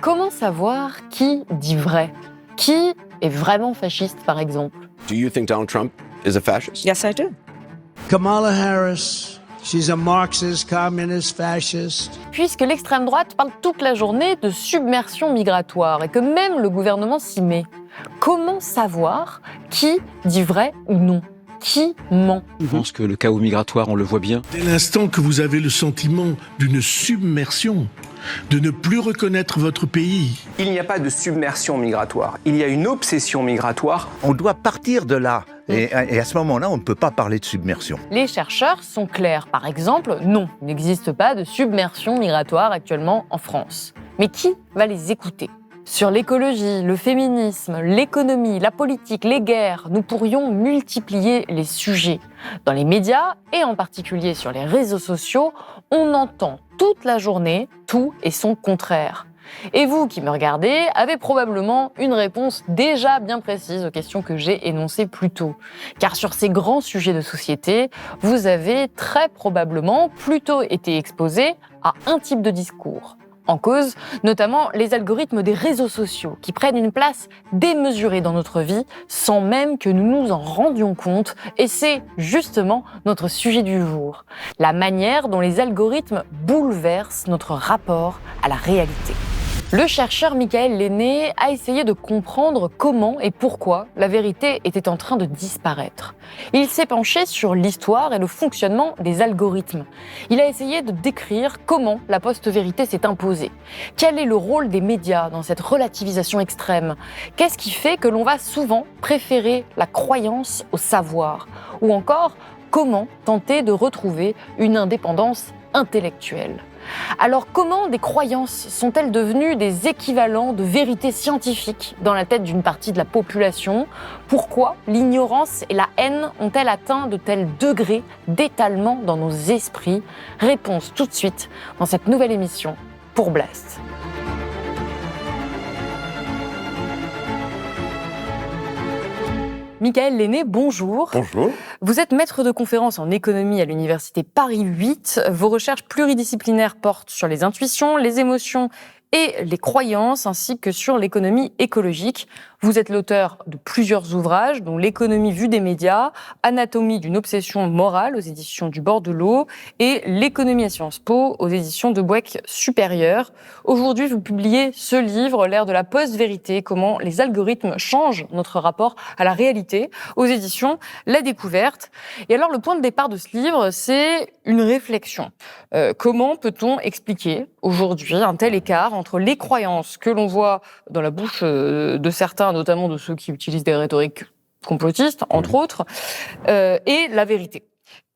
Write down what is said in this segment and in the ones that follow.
Comment savoir qui dit vrai? Qui est vraiment fasciste, par exemple? Do you think Donald Trump is a fascist? Yes, I do. Kamala Harris, she's a Marxist, communist, fascist. Puisque l'extrême droite parle toute la journée de submersion migratoire et que même le gouvernement s'y met, comment savoir qui dit vrai ou non? Qui ment? Je pense que le chaos migratoire, on le voit bien. Dès l'instant que vous avez le sentiment d'une submersion, de ne plus reconnaître votre pays. Il n'y a pas de submersion migratoire, il y a une obsession migratoire. On doit partir de là. Et à ce moment-là, on ne peut pas parler de submersion. Les chercheurs sont clairs. Par exemple, non, il n'existe pas de submersion migratoire actuellement en France. Mais qui va les écouter? Sur l'écologie, le féminisme, l'économie, la politique, les guerres, nous pourrions multiplier les sujets. Dans les médias, et en particulier sur les réseaux sociaux, on entend toute la journée tout et son contraire. Et vous qui me regardez avez probablement une réponse déjà bien précise aux questions que j'ai énoncées plus tôt. Car sur ces grands sujets de société, vous avez très probablement plutôt été exposé à un type de discours. En cause, notamment les algorithmes des réseaux sociaux qui prennent une place démesurée dans notre vie sans même que nous nous en rendions compte. Et c'est justement notre sujet du jour, la manière dont les algorithmes bouleversent notre rapport à la réalité. Le chercheur Michael Lenné a essayé de comprendre comment et pourquoi la vérité était en train de disparaître. Il s'est penché sur l'histoire et le fonctionnement des algorithmes. Il a essayé de décrire comment la post-vérité s'est imposée. Quel est le rôle des médias dans cette relativisation extrême? Qu'est-ce qui fait que l'on va souvent préférer la croyance au savoir? Ou encore, comment tenter de retrouver une indépendance intellectuelle? Alors comment des croyances sont-elles devenues des équivalents de vérité scientifique dans la tête d'une partie de la population? Pourquoi l'ignorance et la haine ont-elles atteint de tels degrés d'étalement dans nos esprits? Réponse tout de suite dans cette nouvelle émission pour Blast. Michael Lenné, bonjour. Bonjour. Vous êtes maître de conférences en économie à l'université Paris 8. Vos recherches pluridisciplinaires portent sur les intuitions, les émotions et les croyances, ainsi que sur l'économie écologique. Vous êtes l'auteur de plusieurs ouvrages, dont L'économie vue des médias, Anatomie d'une obsession morale aux éditions du Bord de l'eau et L'économie à Sciences Po aux éditions de Boeck Supérieur. Aujourd'hui, vous publiez ce livre, L'ère de la post-vérité, comment les algorithmes changent notre rapport à la réalité, aux éditions La Découverte. Et alors, le point de départ de ce livre, c'est une réflexion. Comment peut-on expliquer aujourd'hui un tel écart entre les croyances que l'on voit dans la bouche de certains, notamment de ceux qui utilisent des rhétoriques complotistes, entre autres, et la vérité?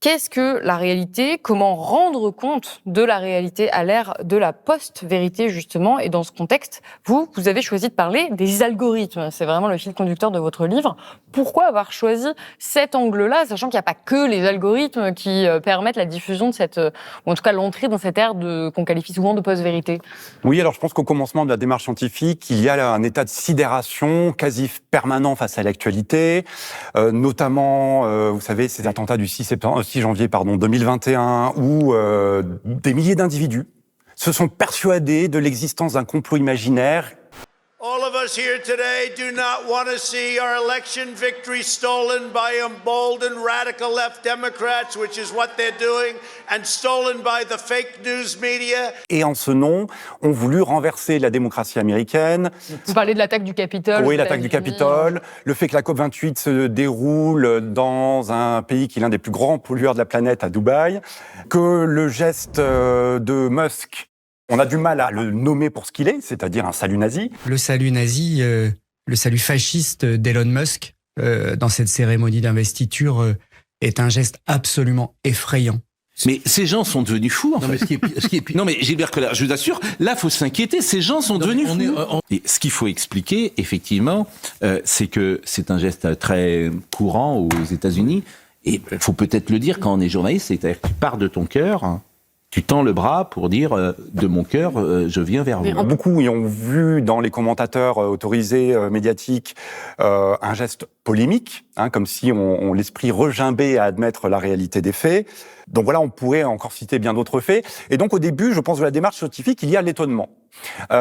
Qu'est-ce que la réalité? Comment rendre compte de la réalité à l'ère de la post-vérité, justement? Et dans ce contexte, vous avez choisi de parler des algorithmes. C'est vraiment le fil conducteur de votre livre. Pourquoi avoir choisi cet angle-là, sachant qu'il n'y a pas que les algorithmes qui permettent la diffusion de cette, ou en tout cas l'entrée dans cette ère qu'on qualifie souvent de post-vérité? Oui, alors je pense qu'au commencement de la démarche scientifique, il y a un état de sidération quasi permanent face à l'actualité, notamment, vous savez, ces attentats du 6 janvier 2021, où des milliers d'individus se sont persuadés de l'existence d'un complot imaginaire. All of us here today do not want to see our election victory stolen by emboldened radical left Democrats, which is what they're doing, and stolen by the fake news media. Et en ce nom, ont voulu renverser la démocratie américaine. Vous parlez de l'attaque du Capitole. Oui, l'attaque du Capitole, le fait que la COP28 se déroule dans un pays qui est l'un des plus grands pollueurs de la planète, à Dubaï, que le geste de Musk, on a du mal à le nommer pour ce qu'il est, c'est-à-dire un salut nazi. Le salut nazi, le salut fasciste d'Elon Musk dans cette cérémonie d'investiture est un geste absolument effrayant. Mais ces gens sont devenus fous, en fait. Non, mais Gilbert Collard, je vous assure, là, faut s'inquiéter. Ces gens sont devenus fous. Et ce qu'il faut expliquer, effectivement, c'est que c'est un geste très courant aux États-Unis. Et il faut peut-être le dire quand on est journaliste, c'est-à-dire que tu pars de ton cœur, Tu tends le bras pour dire de mon cœur, je viens vers vous. Beaucoup y ont vu dans les commentateurs autorisés médiatiques un geste polémique, comme si on l'esprit regimbé à admettre la réalité des faits. Donc voilà, on pourrait encore citer bien d'autres faits. Et donc au début, je pense, de la démarche scientifique, il y a l'étonnement. Et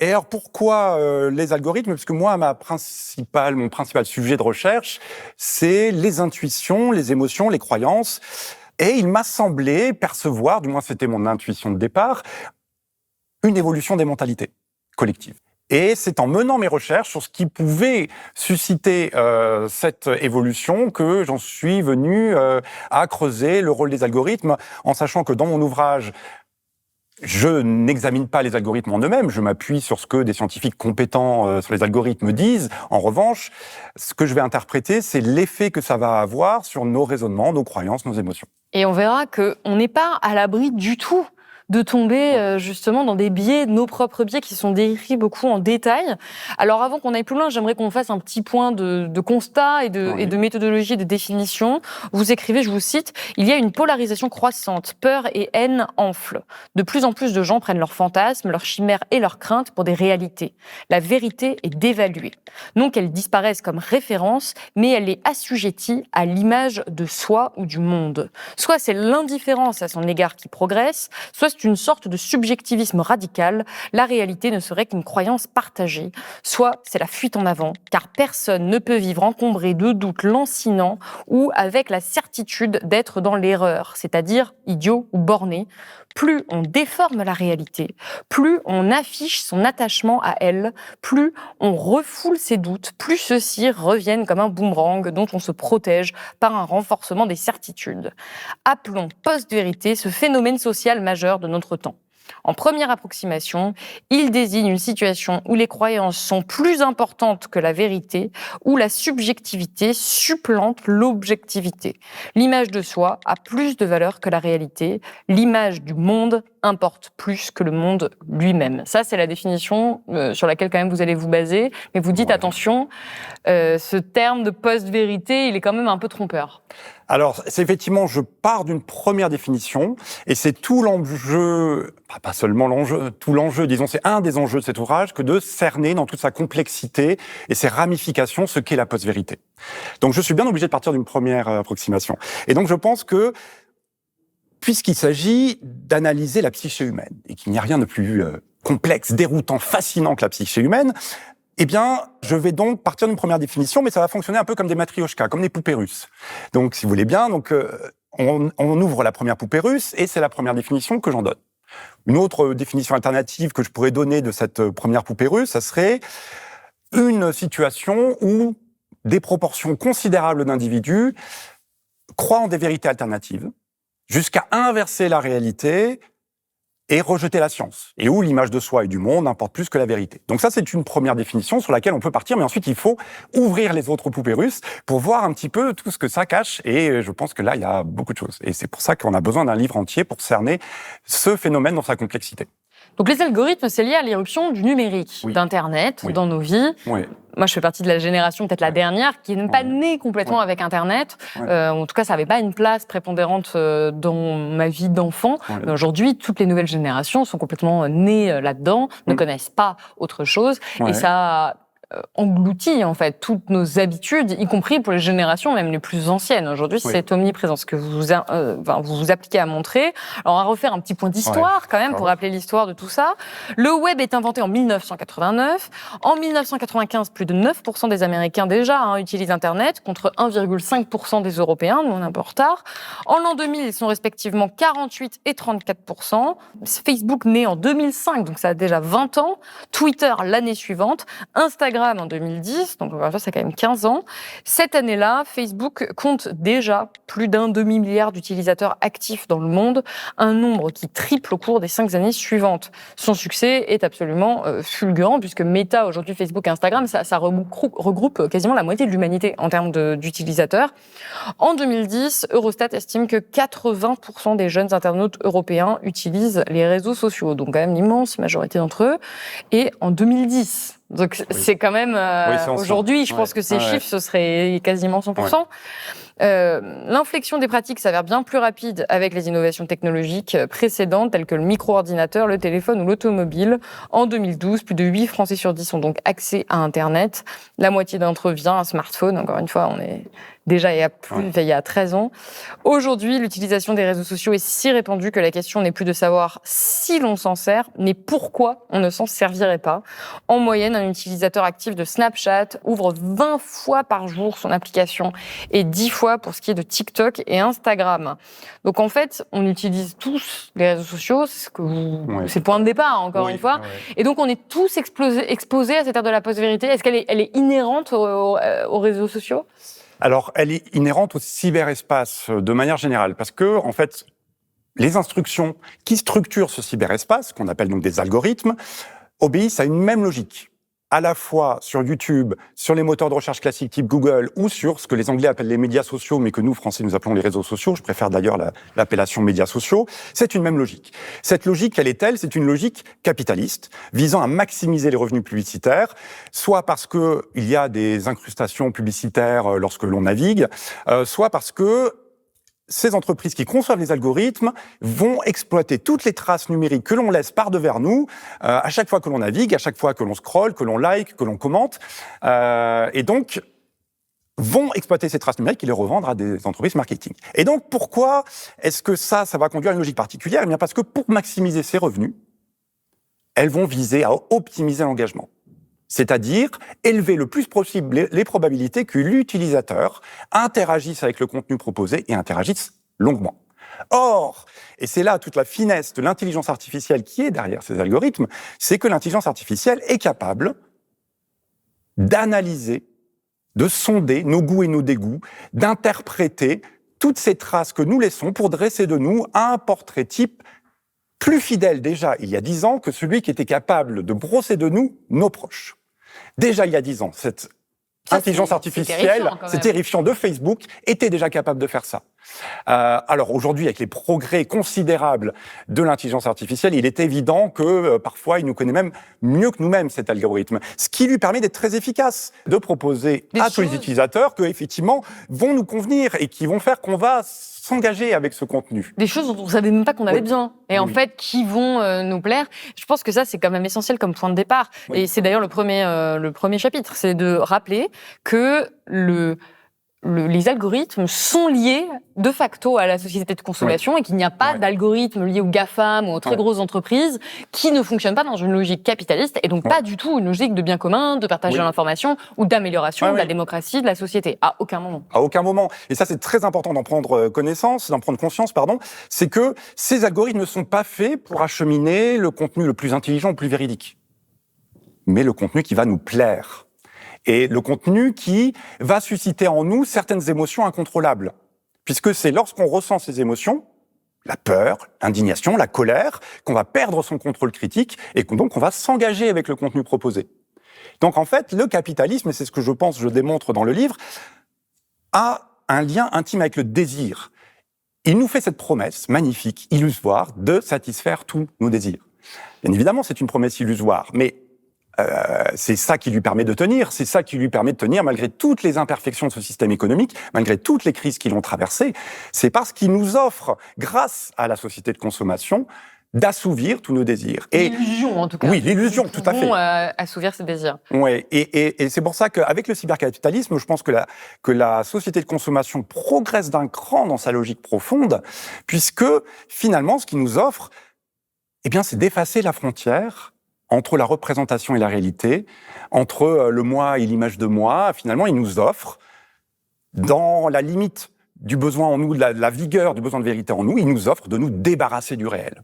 alors pourquoi les algorithmes ? Parce que moi, mon principal sujet de recherche, c'est les intuitions, les émotions, les croyances. Et il m'a semblé percevoir, du moins c'était mon intuition de départ, une évolution des mentalités collectives. Et c'est en menant mes recherches sur ce qui pouvait susciter cette évolution que j'en suis venu à creuser le rôle des algorithmes, en sachant que dans mon ouvrage, je n'examine pas les algorithmes en eux-mêmes, je m'appuie sur ce que des scientifiques compétents sur les algorithmes disent. En revanche, ce que je vais interpréter, c'est l'effet que ça va avoir sur nos raisonnements, nos croyances, nos émotions. Et on verra qu'on n'est pas à l'abri du tout de tomber justement dans des biais, nos propres biais qui sont décrits beaucoup en détail. Alors avant qu'on aille plus loin, j'aimerais qu'on fasse un petit point de constat et de méthodologie de définition. Vous écrivez, je vous cite, « Il y a une polarisation croissante, peur et haine enflent. De plus en plus de gens prennent leurs fantasmes, leurs chimères et leurs craintes pour des réalités. La vérité est dévaluée. Non qu'elle disparaisse comme référence, mais elle est assujettie à l'image de soi ou du monde. Soit c'est l'indifférence à son égard qui progresse, soit c'est une sorte de subjectivisme radical, la réalité ne serait qu'une croyance partagée, soit c'est la fuite en avant, car personne ne peut vivre encombré de doutes lancinants ou avec la certitude d'être dans l'erreur, c'est-à-dire idiot ou borné. Plus on déforme la réalité, plus on affiche son attachement à elle, plus on refoule ses doutes, plus ceux-ci reviennent comme un boomerang dont on se protège par un renforcement des certitudes. Appelons post-vérité ce phénomène social majeur de notre temps. En première approximation, il désigne une situation où les croyances sont plus importantes que la vérité, où la subjectivité supplante l'objectivité. L'image de soi a plus de valeur que la réalité. L'image du monde importe plus que le monde lui-même. Ça, c'est la définition sur laquelle quand même vous allez vous baser. Mais vous dites, attention, ce terme de post-vérité, il est quand même un peu trompeur. Alors, c'est effectivement, je pars d'une première définition, et c'est tout l'enjeu, pas seulement l'enjeu, tout l'enjeu, disons, c'est un des enjeux de cet ouvrage, que de cerner dans toute sa complexité et ses ramifications ce qu'est la post-vérité. Donc, je suis bien obligé de partir d'une première approximation. Et donc, je pense que, puisqu'il s'agit d'analyser la psyché humaine, et qu'il n'y a rien de plus complexe, déroutant, fascinant que la psyché humaine, eh bien, je vais donc partir d'une première définition, mais ça va fonctionner un peu comme des matrioshkas, comme des poupées russes. Donc, si vous voulez bien, on ouvre la première poupée russe, et c'est la première définition que j'en donne. Une autre définition alternative que je pourrais donner de cette première poupée russe, ça serait une situation où des proportions considérables d'individus croient en des vérités alternatives, jusqu'à inverser la réalité et rejeter la science, et où l'image de soi et du monde importe plus que la vérité. Donc ça, c'est une première définition sur laquelle on peut partir, mais ensuite, il faut ouvrir les autres poupées russes pour voir un petit peu tout ce que ça cache, et je pense que là, il y a beaucoup de choses. Et c'est pour ça qu'on a besoin d'un livre entier pour cerner ce phénomène dans sa complexité. Donc les algorithmes, c'est lié à l'irruption du numérique, d'Internet, dans nos vies. Oui. Moi, je fais partie de la génération, peut-être la dernière, qui n'est pas née complètement avec Internet. En tout cas, ça n'avait pas une place prépondérante dans ma vie d'enfant. Mais aujourd'hui, toutes les nouvelles générations sont complètement nées là-dedans, ne connaissent pas autre chose. Et ça engloutit en fait toutes nos habitudes, y compris pour les générations même les plus anciennes. Aujourd'hui, c'est omniprésent, ce que vous vous appliquez à montrer. Alors, on va refaire un petit point d'histoire quand même pour rappeler l'histoire de tout ça. Le web est inventé en 1989. En 1995, plus de 9% des Américains déjà utilisent Internet, contre 1,5% des Européens. Nous, on est un peu en retard. En l'an 2000, ils sont respectivement 48 et 34%. Facebook né en 2005, donc ça a déjà 20 ans. Twitter l'année suivante. Instagram en 2010, donc ça a quand même 15 ans. Cette année-là, Facebook compte déjà plus d'un demi-milliard d'utilisateurs actifs dans le monde, un nombre qui triple au cours des 5 années suivantes. Son succès est absolument fulgurant, puisque Meta, aujourd'hui Facebook et Instagram, ça regroupe quasiment la moitié de l'humanité en termes d'utilisateurs. En 2010, Eurostat estime que 80% des jeunes internautes européens utilisent les réseaux sociaux, donc quand même l'immense majorité d'entre eux. Et en 2010... Donc c'est quand même aujourd'hui, je pense que ces chiffres, ce serait quasiment 100%. L'inflexion des pratiques s'avère bien plus rapide avec les innovations technologiques précédentes, telles que le micro-ordinateur, le téléphone ou l'automobile. En 2012, plus de 8 Français sur 10 ont donc accès à Internet. La moitié d'entre eux vient un smartphone. Encore une fois, on est déjà il y a 13 ans. Aujourd'hui, l'utilisation des réseaux sociaux est si répandue que la question n'est plus de savoir si l'on s'en sert, mais pourquoi on ne s'en servirait pas. En moyenne, un utilisateur actif de Snapchat ouvre 20 fois par jour son application et 10 fois pour ce qui est de TikTok et Instagram. Donc en fait, on utilise tous les réseaux sociaux, c'est le point de départ, encore une fois. Et donc on est tous exposés à cette ère de la post-vérité. Est-ce qu'elle est inhérente aux réseaux sociaux ? Alors, elle est inhérente au cyberespace de manière générale, parce que, en fait, les instructions qui structurent ce cyberespace, qu'on appelle donc des algorithmes, obéissent à une même logique. À la fois sur YouTube, sur les moteurs de recherche classiques type Google, ou sur ce que les Anglais appellent les médias sociaux, mais que nous, Français, nous appelons les réseaux sociaux. Je préfère d'ailleurs l'appellation médias sociaux. C'est une même logique. Cette logique, quelle est-elle ? C'est une logique capitaliste, visant à maximiser les revenus publicitaires, soit parce que il y a des incrustations publicitaires lorsque l'on navigue, soit parce que ces entreprises qui conçoivent les algorithmes vont exploiter toutes les traces numériques que l'on laisse par-devers nous, à chaque fois que l'on navigue, à chaque fois que l'on scrolle, que l'on like, que l'on commente, et donc vont exploiter ces traces numériques et les revendre à des entreprises marketing. Et donc, pourquoi est-ce que ça va conduire à une logique particulière ? Eh bien, parce que pour maximiser ces revenus, elles vont viser à optimiser l'engagement. C'est-à-dire élever le plus possible les probabilités que l'utilisateur interagisse avec le contenu proposé et interagisse longuement. Or, et c'est là toute la finesse de l'intelligence artificielle qui est derrière ces algorithmes, c'est que l'intelligence artificielle est capable d'analyser, de sonder nos goûts et nos dégoûts, d'interpréter toutes ces traces que nous laissons pour dresser de nous un portrait type plus fidèle déjà il y a 10 ans que celui qui était capable de brosser de nous nos proches. Déjà il y a 10 ans, cette intelligence artificielle, c'est terrifiant, de Facebook, était déjà capable de faire ça. Alors aujourd'hui, avec les progrès considérables de l'intelligence artificielle, il est évident que parfois il nous connaît même mieux que nous-mêmes, cet algorithme. Ce qui lui permet d'être très efficace, de proposer à tous les utilisateurs que effectivement vont nous convenir et qui vont faire qu'on va s'engager avec ce contenu. Des choses dont on ne savait même pas qu'on avait besoin. Et en fait, qui vont nous plaire. Je pense que ça, c'est quand même essentiel comme point de départ. Et c'est d'ailleurs le premier chapitre. C'est de rappeler que les algorithmes sont liés de facto à la société de consommation et qu'il n'y a pas d'algorithme lié aux GAFAM ou aux très grosses entreprises qui ne fonctionnent pas dans une logique capitaliste et donc pas du tout une logique de bien commun, de partage de l'information ou d'amélioration de la démocratie de la société. À aucun moment. À aucun moment. Et ça, c'est très important d'en prendre conscience, c'est que ces algorithmes ne sont pas faits pour acheminer le contenu le plus intelligent, le plus véridique, mais le contenu qui va nous plaire. Et le contenu qui va susciter en nous certaines émotions incontrôlables. Puisque c'est lorsqu'on ressent ces émotions, la peur, l'indignation, la colère, qu'on va perdre son contrôle critique et donc on va s'engager avec le contenu proposé. Donc en fait, le capitalisme, et c'est ce que je démontre dans le livre, a un lien intime avec le désir. Il nous fait cette promesse magnifique, illusoire, de satisfaire tous nos désirs. Bien évidemment, c'est une promesse illusoire, mais c'est ça qui lui permet de tenir, c'est ça qui lui permet de tenir malgré toutes les imperfections de ce système économique, malgré toutes les crises qui l'ont traversé. C'est parce qu'il nous offre, grâce à la société de consommation, d'assouvir tous nos désirs. Et l'illusion, en tout cas. Oui, l'illusion, tout à fait. Assouvir ses désirs. Ouais, et c'est pour ça qu'avec le cybercapitalisme, je pense que la société de consommation progresse d'un cran dans sa logique profonde, puisque finalement, ce qu'il nous offre, eh bien, c'est d'effacer la frontière entre la représentation et la réalité, entre le moi et l'image de moi. Finalement, il nous offre, dans la limite du besoin en nous, de la vigueur du besoin de vérité en nous, il nous offre de nous débarrasser du réel.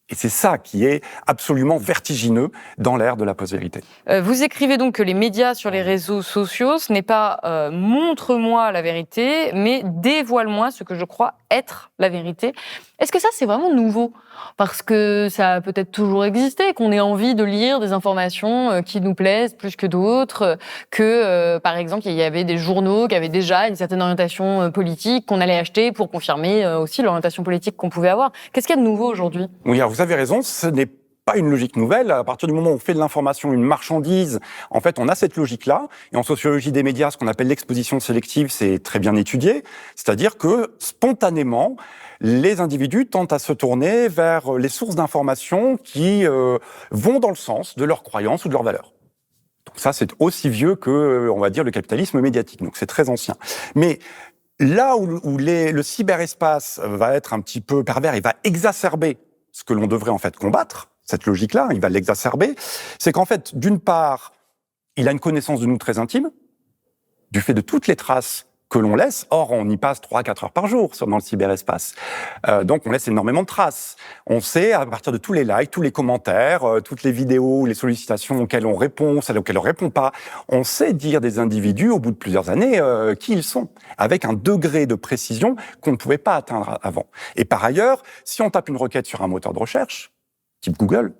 Et c'est ça qui est absolument vertigineux dans l'ère de la post-vérité. Vous écrivez donc que les médias sur les réseaux sociaux, ce n'est pas « montre-moi la vérité », mais « dévoile-moi ce que je crois être la vérité ». Est-ce que ça, c'est vraiment nouveau ? Parce que ça a peut-être toujours existé, qu'on ait envie de lire des informations qui nous plaisent plus que d'autres, que, par exemple, il y avait des journaux qui avaient déjà une certaine orientation politique qu'on allait acheter pour confirmer aussi l'orientation politique qu'on pouvait avoir. Qu'est-ce qu'il y a de nouveau aujourd'hui ? Oui, alors vous avez raison, ce n'est pas une logique nouvelle. À partir du moment où on fait de l'information une marchandise, en fait, on a cette logique-là. Et en sociologie des médias, ce qu'on appelle l'exposition sélective, c'est très bien étudié. C'est-à-dire que, spontanément, les individus tentent à se tourner vers les sources d'informations qui vont dans le sens de leurs croyances ou de leurs valeurs. Donc ça, c'est aussi vieux que, on va dire, le capitalisme médiatique. Donc c'est très ancien. Mais là où le cyberespace va être un petit peu pervers, il va exacerber ce que l'on devrait en fait combattre, cette logique-là, il va l'exacerber, c'est qu'en fait, d'une part, il a une connaissance de nous très intime, du fait de toutes les traces que l'on laisse. Or, on y passe 3-4 heures par jour dans le cyberespace. Donc, on laisse énormément de traces. On sait, à partir de tous les likes, tous les commentaires, toutes les vidéos, les sollicitations auxquelles on répond, celles auxquelles on répond pas, on sait dire des individus, au bout de plusieurs années, qui ils sont, avec un degré de précision qu'on ne pouvait pas atteindre avant. Et par ailleurs, si on tape une requête sur un moteur de recherche, type Google,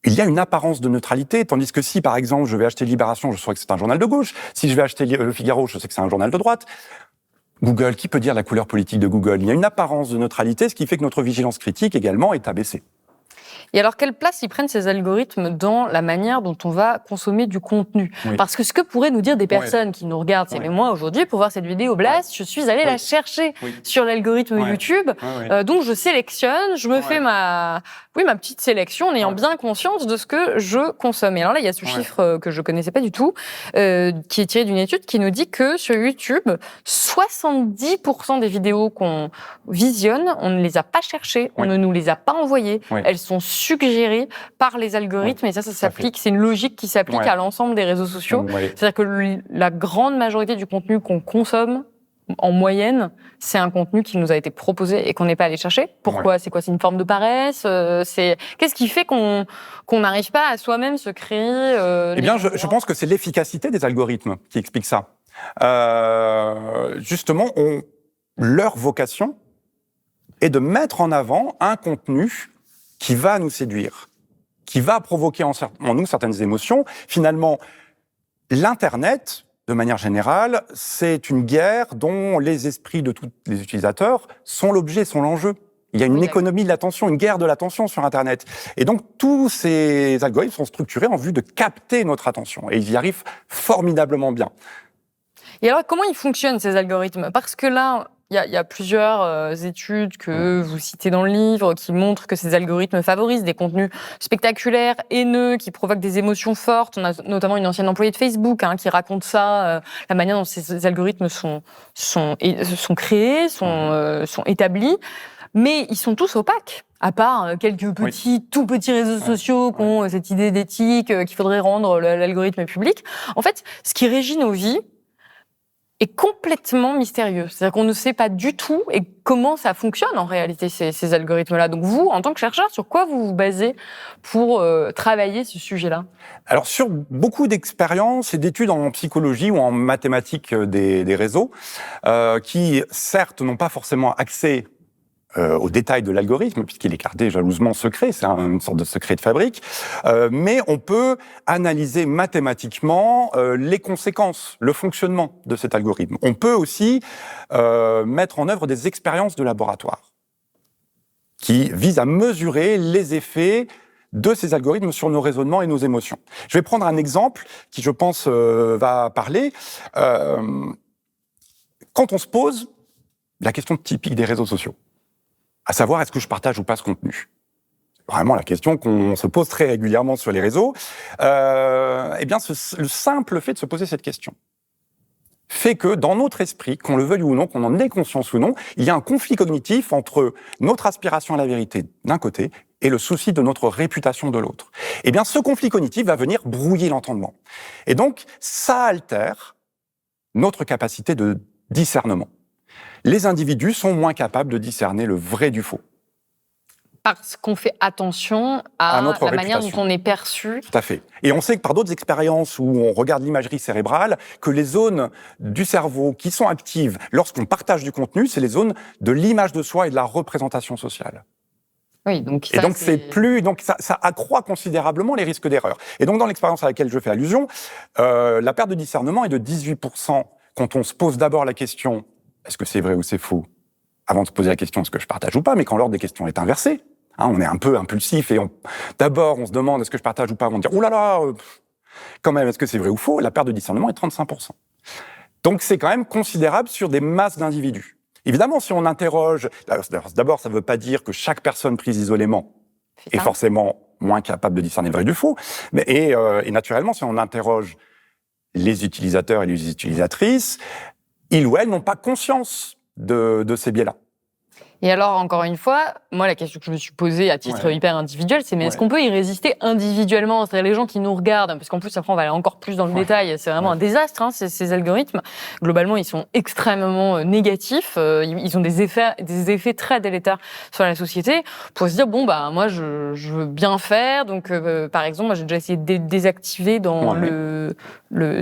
il y a une apparence de neutralité, tandis que si, par exemple, je vais acheter Libération, je saurais que c'est un journal de gauche. Si je vais acheter Le Figaro, je sais que c'est un journal de droite. Google, qui peut dire la couleur politique de Google? Il y a une apparence de neutralité, ce qui fait que notre vigilance critique également est abaissée. Et alors, quelle place ils prennent ces algorithmes dans la manière dont on va consommer du contenu? Oui. Parce que ce que pourraient nous dire des personnes qui nous regardent, c'est « mais moi, aujourd'hui, pour voir cette vidéo Blast, je suis allée la chercher sur l'algorithme YouTube, donc je sélectionne, je me fais ma petite sélection en ayant bien conscience de ce que je consomme. » Et alors là, il y a ce chiffre que je connaissais pas du tout, qui est tiré d'une étude qui nous dit que sur YouTube, 70% des vidéos qu'on visionne, on ne les a pas cherchées, on ne nous les a pas envoyées, elles sont suggérées par les algorithmes, et ça s'applique, c'est une logique qui s'applique à l'ensemble des réseaux sociaux. C'est-à-dire que la grande majorité du contenu qu'on consomme, en moyenne, c'est un contenu qui nous a été proposé et qu'on n'est pas allé chercher. Pourquoi? C'est quoi? C'est une forme de paresse? Qu'est-ce qui fait qu'on n'arrive pas à soi-même se créer Eh bien, je pense que c'est l'efficacité des algorithmes qui explique ça. Justement, leur vocation est de mettre en avant un contenu qui va nous séduire, qui va provoquer en nous certaines émotions. Finalement, l'Internet, de manière générale, c'est une guerre dont les esprits de tous les utilisateurs sont l'objet, sont l'enjeu. Il y a une économie de l'attention, une guerre de l'attention sur Internet. Et donc, tous ces algorithmes sont structurés en vue de capter notre attention. Et ils y arrivent formidablement bien. Et alors, comment ils fonctionnent, ces algorithmes? Parce que là, il y a plusieurs études que vous citez dans le livre qui montrent que ces algorithmes favorisent des contenus spectaculaires, haineux, qui provoquent des émotions fortes. On a notamment une ancienne employée de Facebook qui raconte ça, la manière dont ces algorithmes sont créés, sont établis. Mais ils sont tous opaques, à part quelques tout petits réseaux sociaux qui ont cette idée d'éthique qu'il faudrait rendre l'algorithme public. En fait, ce qui régit nos vies est complètement mystérieux. C'est-à-dire qu'on ne sait pas du tout et comment ça fonctionne en réalité, ces algorithmes-là. Donc vous, en tant que chercheur, sur quoi vous vous basez pour travailler ce sujet-là? Alors sur beaucoup d'expériences et d'études en psychologie ou en mathématiques des réseaux, qui certes n'ont pas forcément accès aux détails de l'algorithme, puisqu'il est gardé jalousement secret, c'est une sorte de secret de fabrique, mais on peut analyser mathématiquement les conséquences, le fonctionnement de cet algorithme. On peut aussi mettre en œuvre des expériences de laboratoire qui visent à mesurer les effets de ces algorithmes sur nos raisonnements et nos émotions. Je vais prendre un exemple qui, je pense, va parler. Quand on se pose la question typique des réseaux sociaux, à savoir, est-ce que je partage ou pas ce contenu? C'est vraiment la question qu'on se pose très régulièrement sur les réseaux. Eh bien, le simple fait de se poser cette question fait que, dans notre esprit, qu'on le veuille ou non, qu'on en ait conscience ou non, il y a un conflit cognitif entre notre aspiration à la vérité d'un côté et le souci de notre réputation de l'autre. Eh bien, ce conflit cognitif va venir brouiller l'entendement. Et donc, ça altère notre capacité de discernement. Les individus sont moins capables de discerner le vrai du faux. Parce qu'on fait attention à la manière dont on est perçu. Tout à fait. Et on sait que par d'autres expériences où on regarde l'imagerie cérébrale, que les zones du cerveau qui sont actives lorsqu'on partage du contenu, c'est les zones de l'image de soi et de la représentation sociale. Oui, donc ça, et donc ça accroît considérablement les risques d'erreur. Et donc dans l'expérience à laquelle je fais allusion, la perte de discernement est de 18% quand on se pose d'abord la question est-ce que c'est vrai ou c'est faux? Avant de se poser la question, est-ce que je partage ou pas? Mais quand l'ordre des questions est inversé, On est un peu impulsif et d'abord on se demande est-ce que je partage ou pas, on va dire oh là là, quand même, est-ce que c'est vrai ou faux? La perte de discernement est 35%. Donc c'est quand même considérable sur des masses d'individus. Évidemment, si on interroge, d'abord ça ne veut pas dire que chaque personne prise isolément est forcément moins capable de discerner le vrai du faux, mais et naturellement, si on interroge les utilisateurs et les utilisatrices, ils ou elles n'ont pas conscience de ces biais-là. Et alors, encore une fois, moi, la question que je me suis posée à titre hyper individuel, c'est mais est-ce qu'on peut y résister individuellement? C'est-à-dire les gens qui nous regardent, parce qu'en plus, après, on va aller encore plus dans le détail, c'est vraiment un désastre, ces algorithmes. Globalement, ils sont extrêmement négatifs, ils ont des effets très délétères sur la société, pour se dire, bon, bah, moi, je veux bien faire, donc, par exemple, moi, j'ai déjà essayé de désactiver dans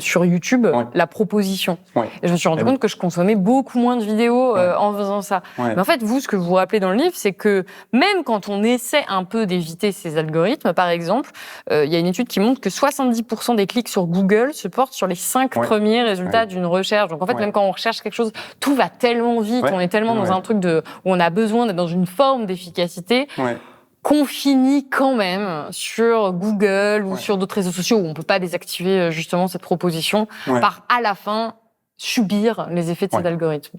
sur YouTube la proposition. Et je me suis rendu compte que je consommais beaucoup moins de vidéos en faisant ça. Mais en fait, vous, ce que vous rappelez dans le livre, c'est que même quand on essaie un peu d'éviter ces algorithmes, par exemple, il y a une étude qui montre que 70% des clics sur Google se portent sur les 5 premiers résultats d'une recherche. Donc en fait, même quand on recherche quelque chose, tout va tellement vite, on est tellement dans un truc où on a besoin d'être dans une forme d'efficacité. Qu'on finit quand même sur Google ou sur d'autres réseaux sociaux où on peut pas désactiver justement cette proposition par à la fin subir les effets de cet algorithme.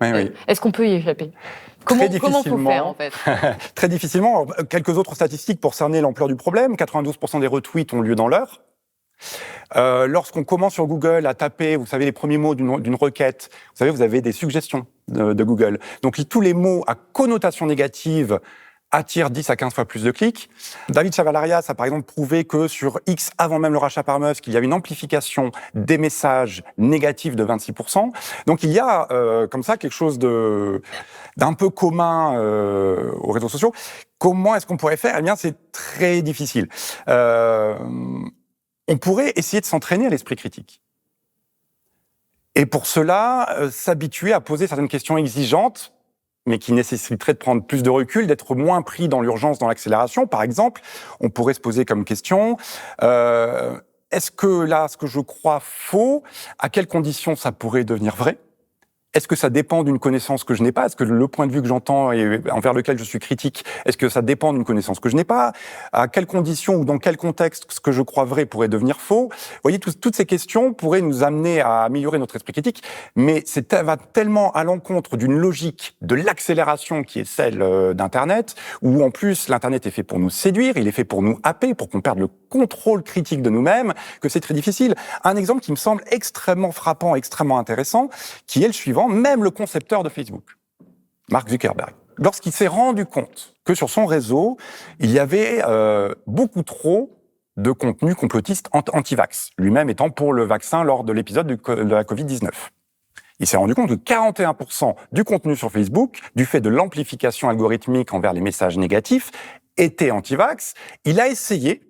Est-ce qu'on peut y échapper? Comment faut faire en fait? Très difficilement. Quelques autres statistiques pour cerner l'ampleur du problème. 92% des retweets ont lieu dans l'heure. Lorsqu'on commence sur Google à taper, vous savez, les premiers mots d'une requête, vous savez, vous avez des suggestions de Google. Donc tous les mots à connotation négative attire 10 à 15 fois plus de clics. David Chavalarias a par exemple prouvé que sur X, avant même le rachat par Musk, il y avait une amplification des messages négatifs de 26%. Donc il y a comme ça quelque chose d'un peu commun aux réseaux sociaux. Comment est-ce qu'on pourrait faire? Eh bien, c'est très difficile. On pourrait essayer de s'entraîner à l'esprit critique. Et pour cela, s'habituer à poser certaines questions exigeantes, mais qui nécessiterait de prendre plus de recul, d'être moins pris dans l'urgence, dans l'accélération. Par exemple, on pourrait se poser comme question, est-ce que là, ce que je crois faux, à quelles conditions ça pourrait devenir vrai? Est-ce que ça dépend d'une connaissance que je n'ai pas? Est-ce que le point de vue que j'entends et envers lequel je suis critique, est-ce que ça dépend d'une connaissance que je n'ai pas? À quelles conditions ou dans quel contexte ce que je crois vrai pourrait devenir faux? Vous voyez, toutes ces questions pourraient nous amener à améliorer notre esprit critique, mais ça va tellement à l'encontre d'une logique de l'accélération qui est celle d'Internet, où en plus l'Internet est fait pour nous séduire, il est fait pour nous happer, pour qu'on perde le contrôle critique de nous-mêmes, que c'est très difficile. Un exemple qui me semble extrêmement frappant, extrêmement intéressant, qui est le suivant. Même le concepteur de Facebook, Mark Zuckerberg, lorsqu'il s'est rendu compte que sur son réseau, il y avait beaucoup trop de contenu complotiste anti-vax, lui-même étant pour le vaccin lors de l'épisode de la Covid-19. Il s'est rendu compte que 41% du contenu sur Facebook, du fait de l'amplification algorithmique envers les messages négatifs, était anti-vax. Il a essayé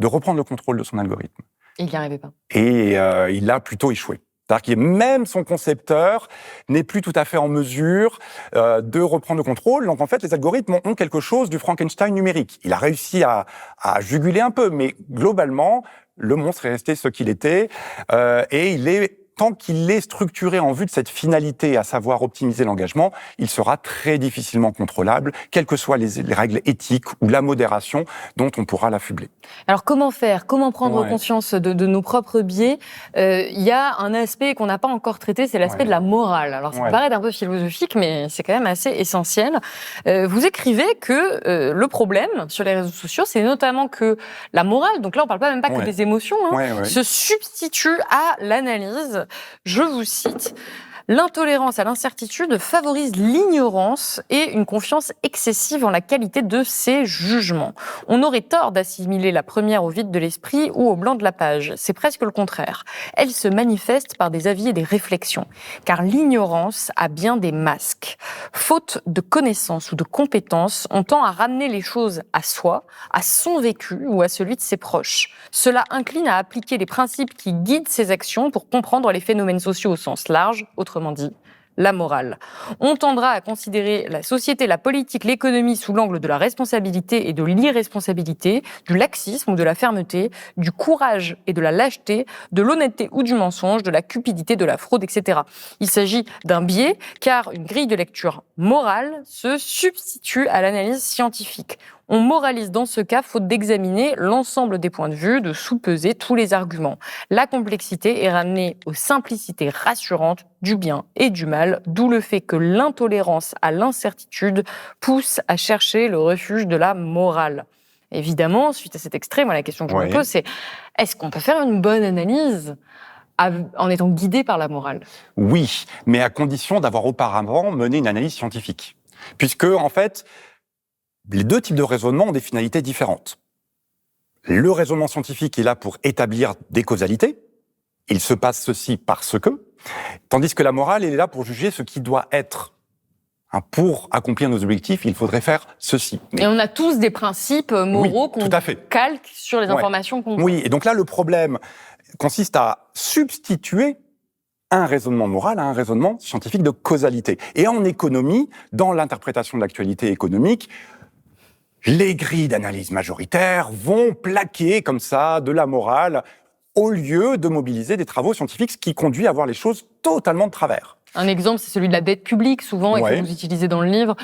de reprendre le contrôle de son algorithme. Et il n'y arrivait pas. Et il a plutôt échoué. C'est-à-dire que même son concepteur n'est plus tout à fait en mesure de reprendre le contrôle. Donc en fait, les algorithmes ont quelque chose du Frankenstein numérique. Il a réussi à juguler un peu, mais globalement, le monstre est resté ce qu'il était. Et tant qu'il est structuré en vue de cette finalité, à savoir optimiser l'engagement, il sera très difficilement contrôlable, quelles que soient les règles éthiques ou la modération dont on pourra l'affubler. Alors comment faire? Comment prendre conscience de nos propres biais? Il y a un aspect qu'on n'a pas encore traité, c'est l'aspect de la morale. Alors ça peut paraître un peu philosophique, mais c'est quand même assez essentiel. Vous écrivez que le problème sur les réseaux sociaux, c'est notamment que la morale, donc là on parle pas même pas que des émotions, se substitue à l'analyse. Je vous cite, « L'intolérance à l'incertitude favorise l'ignorance et une confiance excessive en la qualité de ses jugements. On aurait tort d'assimiler la première au vide de l'esprit ou au blanc de la page. C'est presque le contraire. Elle se manifeste par des avis et des réflexions, car l'ignorance a bien des masques. Faute de connaissances ou de compétences, on tend à ramener les choses à soi, à son vécu ou à celui de ses proches. Cela incline à appliquer les principes qui guident ses actions pour comprendre les phénomènes sociaux au sens large, autrement dit, la morale. On tendra à considérer la société, la politique, l'économie sous l'angle de la responsabilité et de l'irresponsabilité, du laxisme ou de la fermeté, du courage et de la lâcheté, de l'honnêteté ou du mensonge, de la cupidité, de la fraude, etc. Il s'agit d'un biais, car une grille de lecture morale se substitue à l'analyse scientifique. On moralise dans ce cas faute d'examiner l'ensemble des points de vue, de sous-peser tous les arguments. La complexité est ramenée aux simplicités rassurantes du bien et du mal, d'où le fait que l'intolérance à l'incertitude pousse à chercher le refuge de la morale. Évidemment, suite à cet extrait, moi, la question que je me pose, c'est est-ce qu'on peut faire une bonne analyse en étant guidé par la morale? Oui, mais à condition d'avoir auparavant mené une analyse scientifique. Puisque, en fait, les deux types de raisonnement ont des finalités différentes. Le raisonnement scientifique est là pour établir des causalités. Il se passe ceci parce que. Tandis que la morale, elle est là pour juger ce qui doit être. Pour accomplir nos objectifs, il faudrait faire ceci. Et on a tous des principes moraux qu'on calque sur les informations qu'on voit. Oui, et donc là, le problème consiste à substituer un raisonnement moral à un raisonnement scientifique de causalité. Et en économie, dans l'interprétation de l'actualité économique, les grilles d'analyse majoritaires vont plaquer comme ça de la morale au lieu de mobiliser des travaux scientifiques, ce qui conduit à voir les choses totalement de travers. Un exemple, c'est celui de la dette publique, souvent, et que vous utilisez dans le livre,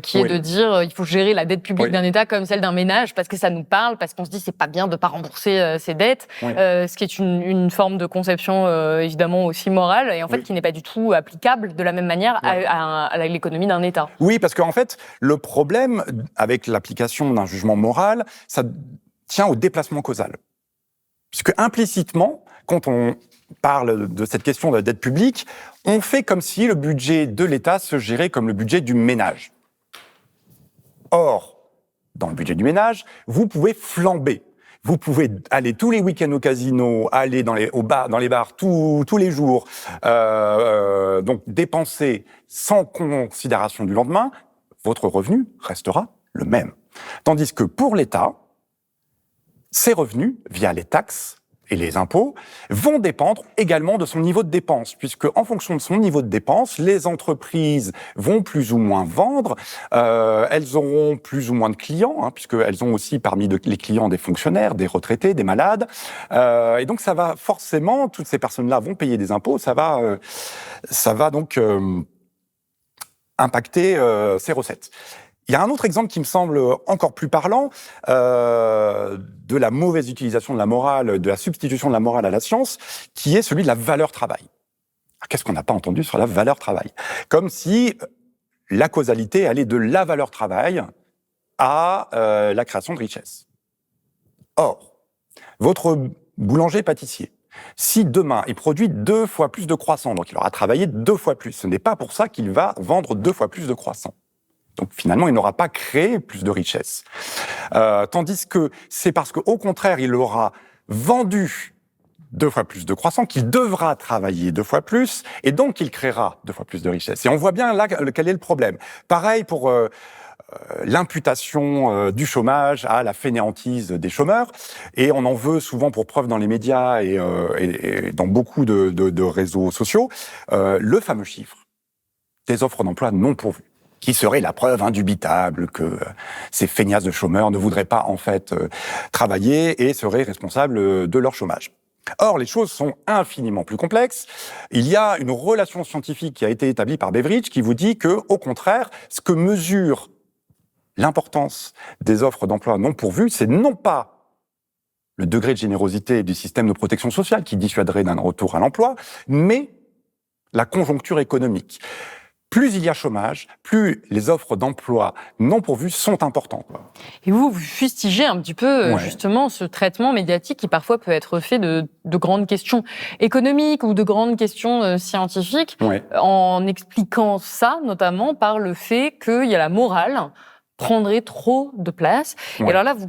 qui est de dire il faut gérer la dette publique d'un État comme celle d'un ménage, parce que ça nous parle, parce qu'on se dit c'est pas bien de pas rembourser ses dettes, ce qui est une forme de conception évidemment aussi morale, et en fait qui n'est pas du tout applicable de la même manière à l'économie d'un État. Oui, parce qu'en fait, le problème avec l'application d'un jugement moral, ça tient au déplacement causal. Puisque implicitement, quand on parle de cette question de la dette publique, on fait comme si le budget de l'État se gérait comme le budget du ménage. Or, dans le budget du ménage, vous pouvez flamber. Vous pouvez aller tous les week-ends au casino, aller dans les bars tous les jours, donc dépenser sans considération du lendemain, votre revenu restera le même. Tandis que pour l'État, ses revenus, via les taxes et les impôts, vont dépendre également de son niveau de dépenses, puisque en fonction de son niveau de dépenses, les entreprises vont plus ou moins vendre, elles auront plus ou moins de clients, puisqu'elles ont aussi parmi les clients des fonctionnaires, des retraités, des malades, et donc ça va forcément, toutes ces personnes-là vont payer des impôts, ça va donc impacter ces recettes. Il y a un autre exemple qui me semble encore plus parlant de la mauvaise utilisation de la morale, de la substitution de la morale à la science, qui est celui de la valeur travail. Qu'est-ce qu'on n'a pas entendu sur la valeur travail? Comme si la causalité allait de la valeur travail à la création de richesse. Or, votre boulanger-pâtissier, si demain il produit 2 fois plus de croissants, donc il aura travaillé 2 fois plus, ce n'est pas pour ça qu'il va vendre 2 fois plus de croissants. Donc finalement, il n'aura pas créé plus de richesse. Tandis que c'est parce qu'au contraire, il aura vendu 2 fois plus de croissants qu'il devra travailler 2 fois plus, et donc il créera 2 fois plus de richesse. Et on voit bien là quel est le problème. Pareil pour l'imputation du chômage à la fainéantise des chômeurs, et on en veut souvent pour preuve dans les médias et dans beaucoup de réseaux sociaux, le fameux chiffre des offres d'emploi non pourvues, qui serait la preuve indubitable que ces feignasses de chômeurs ne voudraient pas en fait travailler et seraient responsables de leur chômage. Or, les choses sont infiniment plus complexes. Il y a une relation scientifique qui a été établie par Beveridge qui vous dit que, au contraire, ce que mesure l'importance des offres d'emploi non pourvues, c'est non pas le degré de générosité du système de protection sociale qui dissuaderait d'un retour à l'emploi, mais la conjoncture économique. Plus il y a chômage, plus les offres d'emploi non pourvues sont importantes. Et vous fustigez un petit peu justement ce traitement médiatique qui parfois peut être fait de grandes questions économiques ou de grandes questions scientifiques, en expliquant ça notamment par le fait qu'il y a la morale prendrait trop de place. Et alors là, vous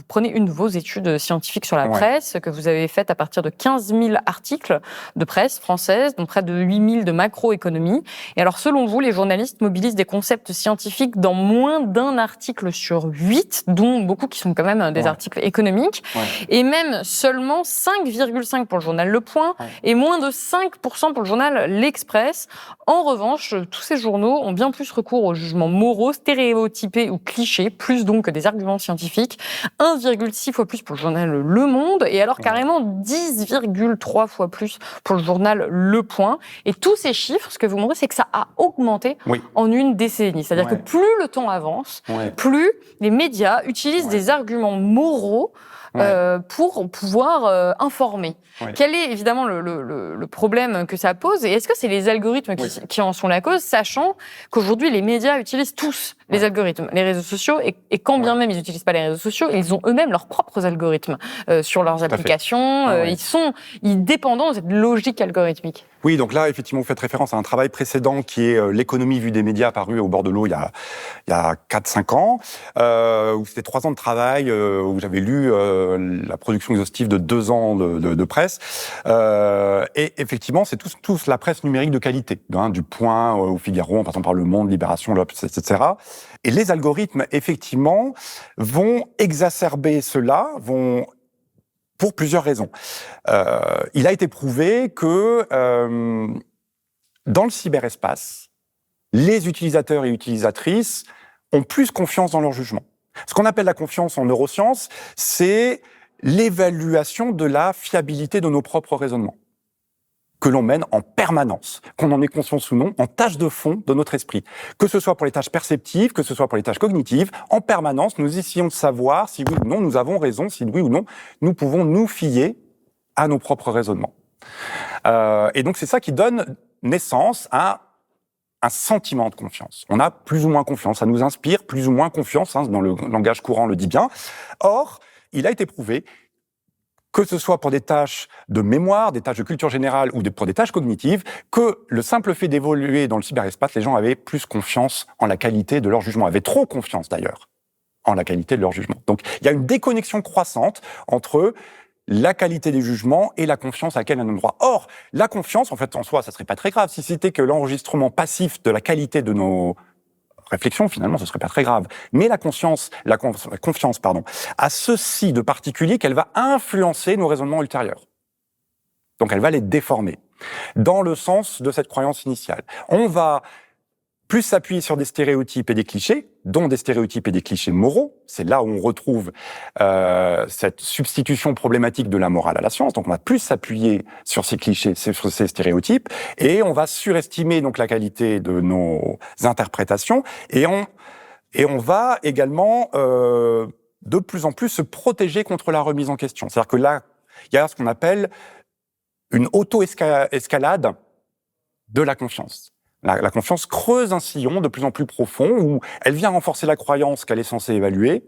prenez une de vos études scientifiques sur la presse que vous avez faite à partir de 15 000 articles de presse française, dont près de 8 000 de macroéconomie. Et alors, selon vous, les journalistes mobilisent des concepts scientifiques dans moins d'un article sur 8, dont beaucoup qui sont quand même des articles économiques, et même seulement 5,5 pour le journal Le Point, et moins de 5% pour le journal L'Express. En revanche, tous ces journaux ont bien plus recours aux jugements moraux, stéréotypés ou clichés, plus donc que des arguments scientifiques. 1,6 fois plus pour le journal Le Monde, et alors carrément 10,3 fois plus pour le journal Le Point. Et tous ces chiffres, ce que vous montrez, c'est que ça a augmenté en une décennie. C'est-à-dire que plus le temps avance, plus les médias utilisent des arguments moraux pour pouvoir informer. Quel est évidemment le problème que ça pose, et est-ce que c'est les algorithmes qui en sont la cause, sachant qu'aujourd'hui les médias utilisent tous les algorithmes, les réseaux sociaux, et quand bien même ils n'utilisent pas les réseaux sociaux, ils ont eux-mêmes leurs propres algorithmes sur leurs applications, ils dépendent de cette logique algorithmique. Oui, donc là, effectivement, vous faites référence à un travail précédent qui est L'économie vue des médias, paru au bord de l'eau il y a 4-5 ans, où c'était 3 ans de travail, où j'avais lu la production exhaustive de 2 ans de presse. Et effectivement, c'est tous la presse numérique de qualité, du Point au Figaro, en passant par Le Monde, Libération, l'Obs, etc. Et les algorithmes, effectivement, vont exacerber cela, pour plusieurs raisons. Il a été prouvé que dans le cyberespace, les utilisateurs et utilisatrices ont plus confiance dans leur jugement. Ce qu'on appelle la confiance en neurosciences, c'est l'évaluation de la fiabilité de nos propres raisonnements, que l'on mène en permanence, qu'on en ait conscience ou non, en tâche de fond de notre esprit. Que ce soit pour les tâches perceptives, que ce soit pour les tâches cognitives, en permanence, nous essayons de savoir si oui ou non nous avons raison, si oui ou non nous pouvons nous fier à nos propres raisonnements. Et donc c'est ça qui donne naissance à un sentiment de confiance. On a plus ou moins confiance, ça nous inspire plus ou moins confiance, dans le langage courant on le dit bien. Or, il a été prouvé que ce soit pour des tâches de mémoire, des tâches de culture générale ou pour des tâches cognitives, que le simple fait d'évoluer dans le cyberespace, les gens avaient plus confiance en la qualité de leur jugement, avaient trop confiance d'ailleurs en la qualité de leur jugement. Donc il y a une déconnexion croissante entre la qualité des jugements et la confiance à laquelle on a droit. Or, la confiance, en fait, en soi, ça serait pas très grave. Si c'était que l'enregistrement passif de la qualité de nos réflexion, finalement, ce serait pas très grave. Mais la confiance, a ceci de particulier qu'elle va influencer nos raisonnements ultérieurs. Donc, elle va les déformer dans le sens de cette croyance initiale. On va plus s'appuyer sur des stéréotypes et des clichés, dont des stéréotypes et des clichés moraux. C'est là où on retrouve cette substitution problématique de la morale à la science. Donc, on va plus s'appuyer sur ces clichés, sur ces stéréotypes, et on va surestimer donc la qualité de nos interprétations, et on va également de plus en plus se protéger contre la remise en question. C'est-à-dire que là, il y a ce qu'on appelle une auto-escalade de la confiance. La confiance creuse un sillon de plus en plus profond où elle vient renforcer la croyance qu'elle est censée évaluer.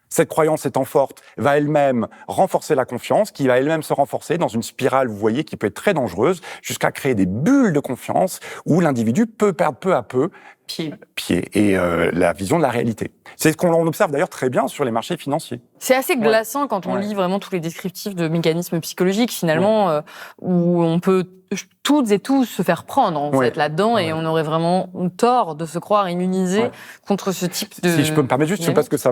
Cette croyance étant forte, va elle-même renforcer la confiance, qui va elle-même se renforcer dans une spirale, vous voyez, qui peut être très dangereuse, jusqu'à créer des bulles de confiance où l'individu peut perdre peu à peu pied et la vision de la réalité. C'est ce qu'on observe d'ailleurs très bien sur les marchés financiers. C'est assez glaçant quand on lit vraiment tous les descriptifs de mécanismes psychologiques, finalement, où on peut toutes et tous se faire prendre en fait là-dedans, et on aurait vraiment tort de se croire immunisé contre ce type de... Si je peux me permettre juste, parce que ça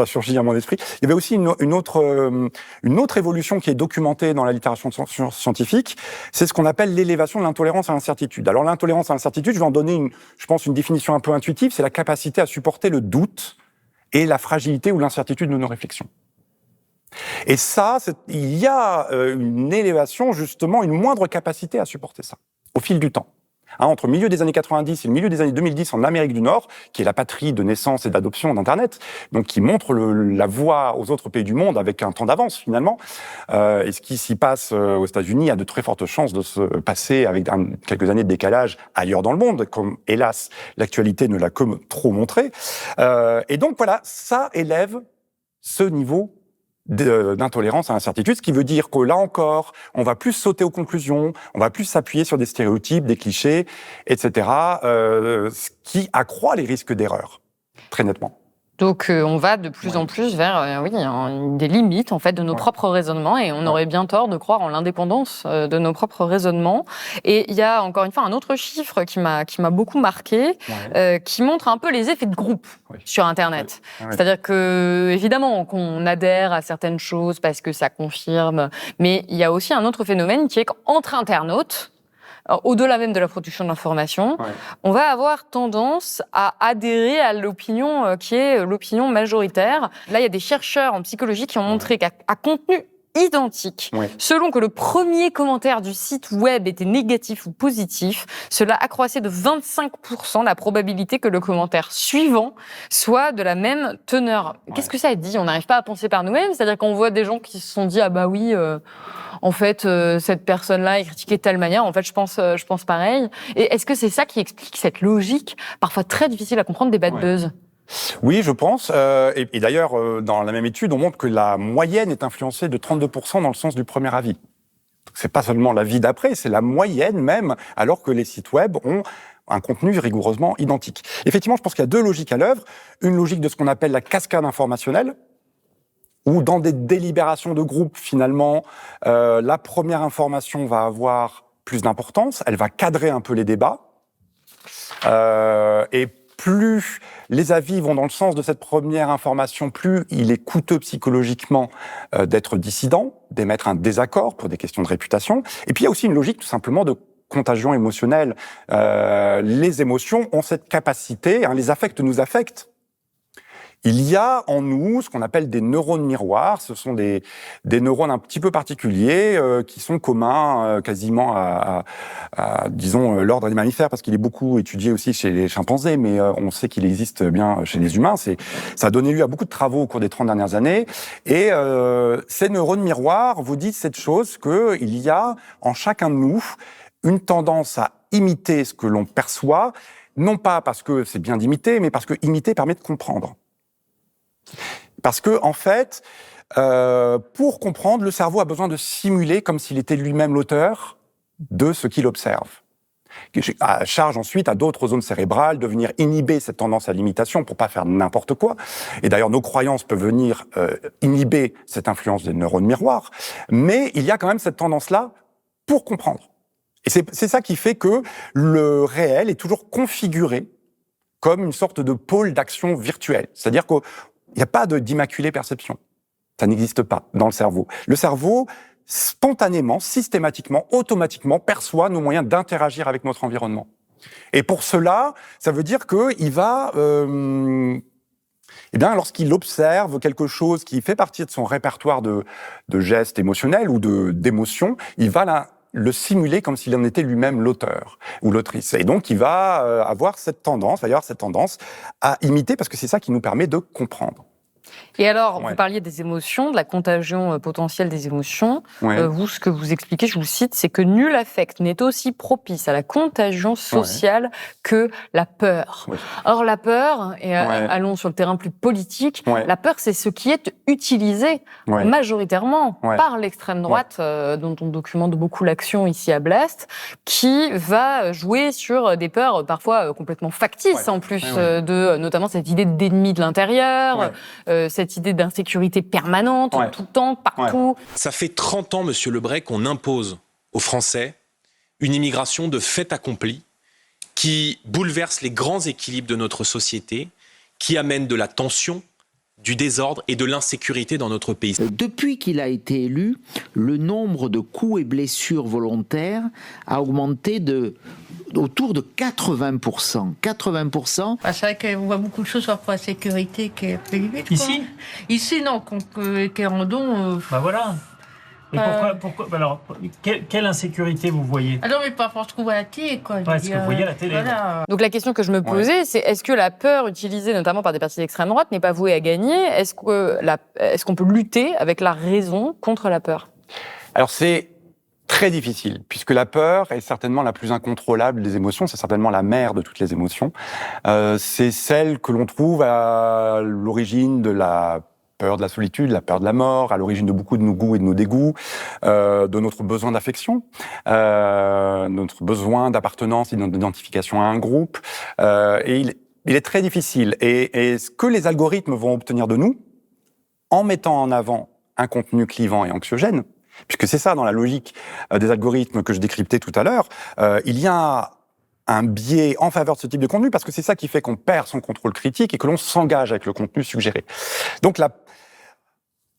surgit à mon esprit, il y avait aussi une autre évolution qui est documentée dans la littérature scientifique, c'est ce qu'on appelle l'élévation de l'intolérance à l'incertitude. Alors l'intolérance à l'incertitude, je vais en donner une définition un peu intuitive, c'est la capacité à supporter le doute et la fragilité ou l'incertitude de nos réflexions. Et ça, il y a une élévation, justement, une moindre capacité à supporter ça, au fil du temps. Entre le milieu des années 90 et le milieu des années 2010 en Amérique du Nord, qui est la patrie de naissance et d'adoption d'Internet, donc qui montre la voie aux autres pays du monde avec un temps d'avance, finalement. Et ce qui s'y passe aux États-Unis a de très fortes chances de se passer avec quelques années de décalage ailleurs dans le monde, comme, hélas, l'actualité ne l'a que trop montré. Et donc, voilà, ça élève ce niveau d'intolérance à l'incertitude, ce qui veut dire que là encore, on va plus sauter aux conclusions, on va plus s'appuyer sur des stéréotypes, des clichés, etc., ce qui accroît les risques d'erreur, très nettement. Donc on va de plus en plus vers des limites en fait de nos propres raisonnements, et on aurait bien tort de croire en l'indépendance de nos propres raisonnements. Et il y a encore une fois un autre chiffre qui m'a beaucoup marqué, qui montre un peu les effets de groupe sur Internet. C'est-à-dire que évidemment qu'on adhère à certaines choses parce que ça confirme, mais il y a aussi un autre phénomène qui est qu'entre internautes, alors, au-delà même de la production de l'information, on va avoir tendance à adhérer à l'opinion qui est l'opinion majoritaire. Là, il y a des chercheurs en psychologie qui ont montré qu'à contenu identique, selon que le premier commentaire du site web était négatif ou positif, cela accroissait de 25% la probabilité que le commentaire suivant soit de la même teneur. Qu'est-ce que ça dit ? On n'arrive pas à penser par nous-mêmes, c'est-à-dire qu'on voit des gens qui se sont dit « Ah bah oui, en fait, cette personne-là est critiquée de telle manière, en fait, je pense pareil ». Et est-ce que c'est ça qui explique cette logique, parfois très difficile à comprendre, des bad buzz ? Oui, je pense. Et d'ailleurs, dans la même étude, on montre que la moyenne est influencée de 32% dans le sens du premier avis. C'est pas seulement l'avis d'après, c'est la moyenne même, alors que les sites web ont un contenu rigoureusement identique. Effectivement, je pense qu'il y a deux logiques à l'œuvre. Une logique de ce qu'on appelle la cascade informationnelle, où dans des délibérations de groupe, finalement, la première information va avoir plus d'importance, elle va cadrer un peu les débats, et plus les avis vont dans le sens de cette première information, plus il est coûteux psychologiquement d'être dissident, d'émettre un désaccord pour des questions de réputation. Et puis il y a aussi une logique tout simplement de contagion émotionnelle. Les émotions ont cette capacité, les affects nous affectent. Il y a en nous ce qu'on appelle des neurones miroirs. Ce sont des neurones un petit peu particuliers qui sont communs quasiment à disons, l'ordre des mammifères, parce qu'il est beaucoup étudié aussi chez les chimpanzés, mais on sait qu'il existe bien chez les humains. Ça a donné lieu à beaucoup de travaux au cours des 30 dernières années. Et ces neurones miroirs vous disent cette chose, qu'il y a en chacun de nous une tendance à imiter ce que l'on perçoit, non pas parce que c'est bien d'imiter, mais parce que imiter permet de comprendre. Parce que, en fait, pour comprendre, le cerveau a besoin de simuler comme s'il était lui-même l'auteur de ce qu'il observe. À charge ensuite à d'autres zones cérébrales de venir inhiber cette tendance à l'imitation pour pas faire n'importe quoi. Et d'ailleurs, nos croyances peuvent venir inhiber cette influence des neurones miroirs. Mais il y a quand même cette tendance-là pour comprendre. Et c'est ça qui fait que le réel est toujours configuré comme une sorte de pôle d'action virtuel. C'est-à-dire qu'il n'y a pas d'immaculée perception. Ça n'existe pas dans le cerveau. Le cerveau, spontanément, systématiquement, automatiquement, perçoit nos moyens d'interagir avec notre environnement. Et pour cela, ça veut dire qu'il va... lorsqu'il observe quelque chose qui fait partie de son répertoire de gestes émotionnels ou d'émotions, il va le simuler comme s'il en était lui-même l'auteur ou l'autrice. Et donc, il va avoir cette tendance à imiter, parce que c'est ça qui nous permet de comprendre. Et alors, vous parliez des émotions, de la contagion potentielle des émotions. Vous, ce que vous expliquez, je vous cite, c'est que nul affect n'est aussi propice à la contagion sociale que la peur. Or, la peur, et allons sur le terrain plus politique, la peur, c'est ce qui est utilisé majoritairement par l'extrême droite, dont on documente beaucoup l'action ici à Blest, qui va jouer sur des peurs parfois complètement factices, en plus de notamment cette idée d'ennemi de l'intérieur, cette idée d'insécurité permanente, tout le temps, partout. Ça fait 30 ans, Monsieur Lebray, qu'on impose aux Français une immigration de fait accompli qui bouleverse les grands équilibres de notre société, qui amène de la tension, du désordre et de l'insécurité dans notre pays. Depuis qu'il a été élu, le nombre de coups et blessures volontaires a augmenté autour de 80%. 80%. C'est vrai qu'on voit beaucoup de choses sur la sécurité qui est plus limite. Ici ? Ici, non. Quérandon... voilà. Et pourquoi alors, quelle insécurité vous voyez ? Ah non, mais pas pour ce qu'on voit à la télé, quoi. Ce que vous voyez à la télé. Voilà. Donc la question que je me posais, c'est est-ce que la peur utilisée notamment par des partis d'extrême droite n'est pas vouée à gagner ? Est-ce qu'on peut lutter avec la raison contre la peur ? Alors c'est très difficile, puisque la peur est certainement la plus incontrôlable des émotions, c'est certainement la mère de toutes les émotions. C'est celle que l'on trouve à l'origine de la peur de la solitude, la peur de la mort, à l'origine de beaucoup de nos goûts et de nos dégoûts, de notre besoin d'affection, notre besoin d'appartenance et d'identification à un groupe. Et il est très difficile. Et ce que les algorithmes vont obtenir de nous, en mettant en avant un contenu clivant et anxiogène, puisque c'est ça dans la logique des algorithmes que je décryptais tout à l'heure, il y a un biais en faveur de ce type de contenu, parce que c'est ça qui fait qu'on perd son contrôle critique et que l'on s'engage avec le contenu suggéré. Donc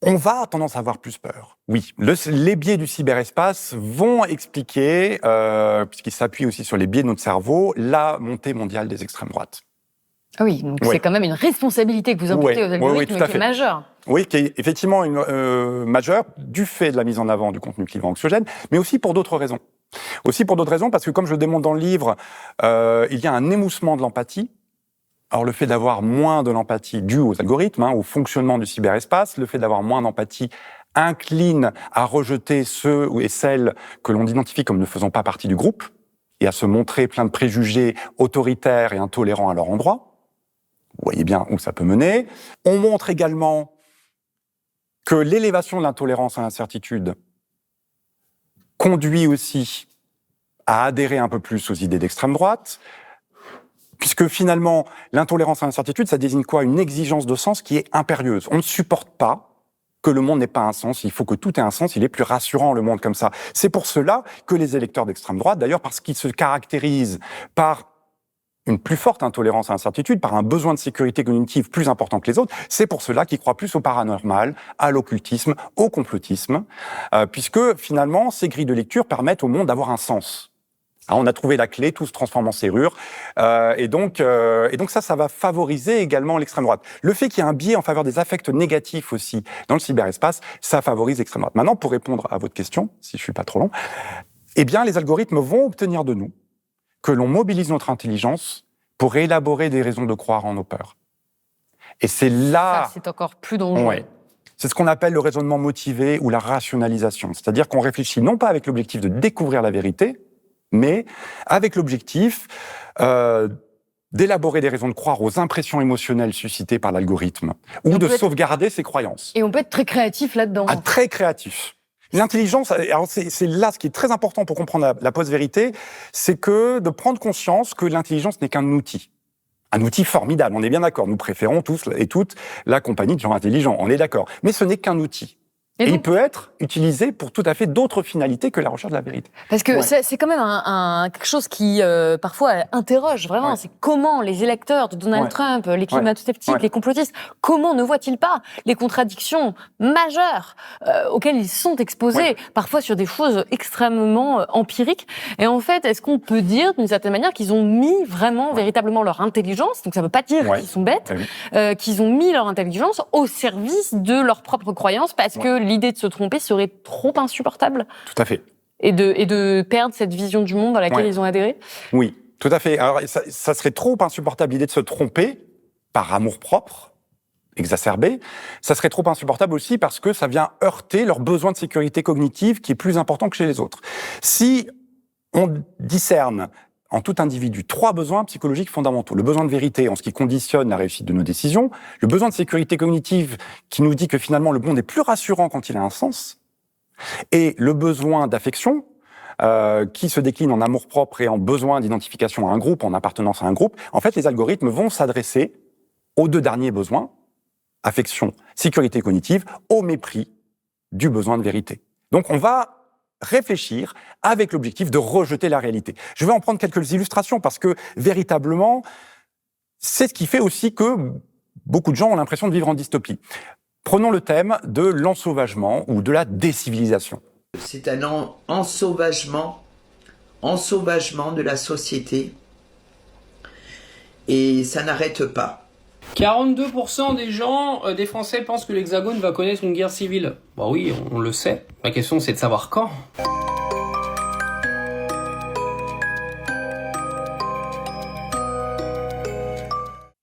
On va avoir tendance à avoir plus peur. Oui, les biais du cyberespace vont expliquer, puisqu'ils s'appuient aussi sur les biais de notre cerveau, la montée mondiale des extrêmes droites. Ah oui, donc c'est quand même une responsabilité que vous imputez aux algorithmes qui est majeure. Oui, qui est effectivement majeure du fait de la mise en avant du contenu clivant anxiogène, mais aussi pour d'autres raisons. Aussi pour d'autres raisons, parce que comme je le démontre dans le livre, il y a un émoussement de l'empathie. Alors le fait d'avoir moins de l'empathie due aux algorithmes, au fonctionnement du cyberespace, le fait d'avoir moins d'empathie incline à rejeter ceux et celles que l'on identifie comme ne faisant pas partie du groupe et à se montrer plein de préjugés autoritaires et intolérants à leur endroit. Vous voyez bien où ça peut mener. On montre également que l'élévation de l'intolérance à l'incertitude conduit aussi à adhérer un peu plus aux idées d'extrême droite, puisque finalement, l'intolérance à l'incertitude, ça désigne quoi? Une exigence de sens qui est impérieuse. On ne supporte pas que le monde n'ait pas un sens, il faut que tout ait un sens, il est plus rassurant le monde comme ça. C'est pour cela que les électeurs d'extrême droite, d'ailleurs parce qu'ils se caractérisent par une plus forte intolérance à l'incertitude, par un besoin de sécurité cognitive plus important que les autres, c'est pour cela qu'ils croient plus au paranormal, à l'occultisme, au complotisme, puisque finalement, ces grilles de lecture permettent au monde d'avoir un sens. Alors, on a trouvé la clé, tout se transforme en serrure, et donc ça va favoriser également l'extrême droite. Le fait qu'il y ait un biais en faveur des affects négatifs aussi dans le cyberespace, ça favorise l'extrême droite. Maintenant, pour répondre à votre question, si je suis pas trop long, eh bien, les algorithmes vont obtenir de nous que l'on mobilise notre intelligence pour élaborer des raisons de croire en nos peurs. Et c'est là... Ça, c'est encore plus dangereux. Ouais. C'est ce qu'on appelle le raisonnement motivé ou la rationalisation. C'est-à-dire qu'on réfléchit non pas avec l'objectif de découvrir la vérité, mais avec l'objectif d'élaborer des raisons de croire aux impressions émotionnelles suscitées par l'algorithme, ou de sauvegarder ses croyances. Et on peut être très créatif là-dedans. Ah, très créatif. L'intelligence, alors c'est là ce qui est très important pour comprendre la post-vérité, c'est que de prendre conscience que l'intelligence n'est qu'un outil. Un outil formidable, on est bien d'accord. Nous préférons tous et toutes la compagnie de gens intelligents, on est d'accord. Mais ce n'est qu'un outil. Et il peut être utilisé pour tout à fait d'autres finalités que la recherche de la vérité. Parce que c'est quand même quelque chose qui, parfois, interroge vraiment. Ouais. C'est comment les électeurs de Donald Trump, les climato-sceptiques, les complotistes, comment ne voient-ils pas les contradictions majeures auxquelles ils sont exposés, parfois sur des choses extrêmement empiriques. Et en fait, est-ce qu'on peut dire, d'une certaine manière, qu'ils ont mis vraiment, véritablement leur intelligence, donc ça ne veut pas dire qu'ils sont bêtes, qu'ils ont mis leur intelligence au service de leurs propres croyances, parce que l'idée de se tromper serait trop insupportable. Tout à fait. Et de perdre cette vision du monde dans laquelle ils ont adhéré. Oui, tout à fait. Alors, ça serait trop insupportable, l'idée de se tromper par amour-propre, exacerbé. Ça serait trop insupportable aussi parce que ça vient heurter leur besoin de sécurité cognitive qui est plus important que chez les autres. Si on discerne en tout individu 3 besoins psychologiques fondamentaux. Le besoin de vérité en ce qui conditionne la réussite de nos décisions, le besoin de sécurité cognitive qui nous dit que finalement le monde est plus rassurant quand il a un sens, et le besoin d'affection qui se décline en amour-propre et en besoin d'identification à un groupe, en appartenance à un groupe. En fait, les algorithmes vont s'adresser aux 2 derniers besoins, affection, sécurité cognitive, au mépris du besoin de vérité. Donc on va réfléchir avec l'objectif de rejeter la réalité. Je vais en prendre quelques illustrations parce que, véritablement, c'est ce qui fait aussi que beaucoup de gens ont l'impression de vivre en dystopie. Prenons le thème de l'ensauvagement ou de la décivilisation. C'est un ensauvagement de la société et ça n'arrête pas. 42% des gens, des Français pensent que l'Hexagone va connaître une guerre civile. Bah oui, on le sait. La question, c'est de savoir quand.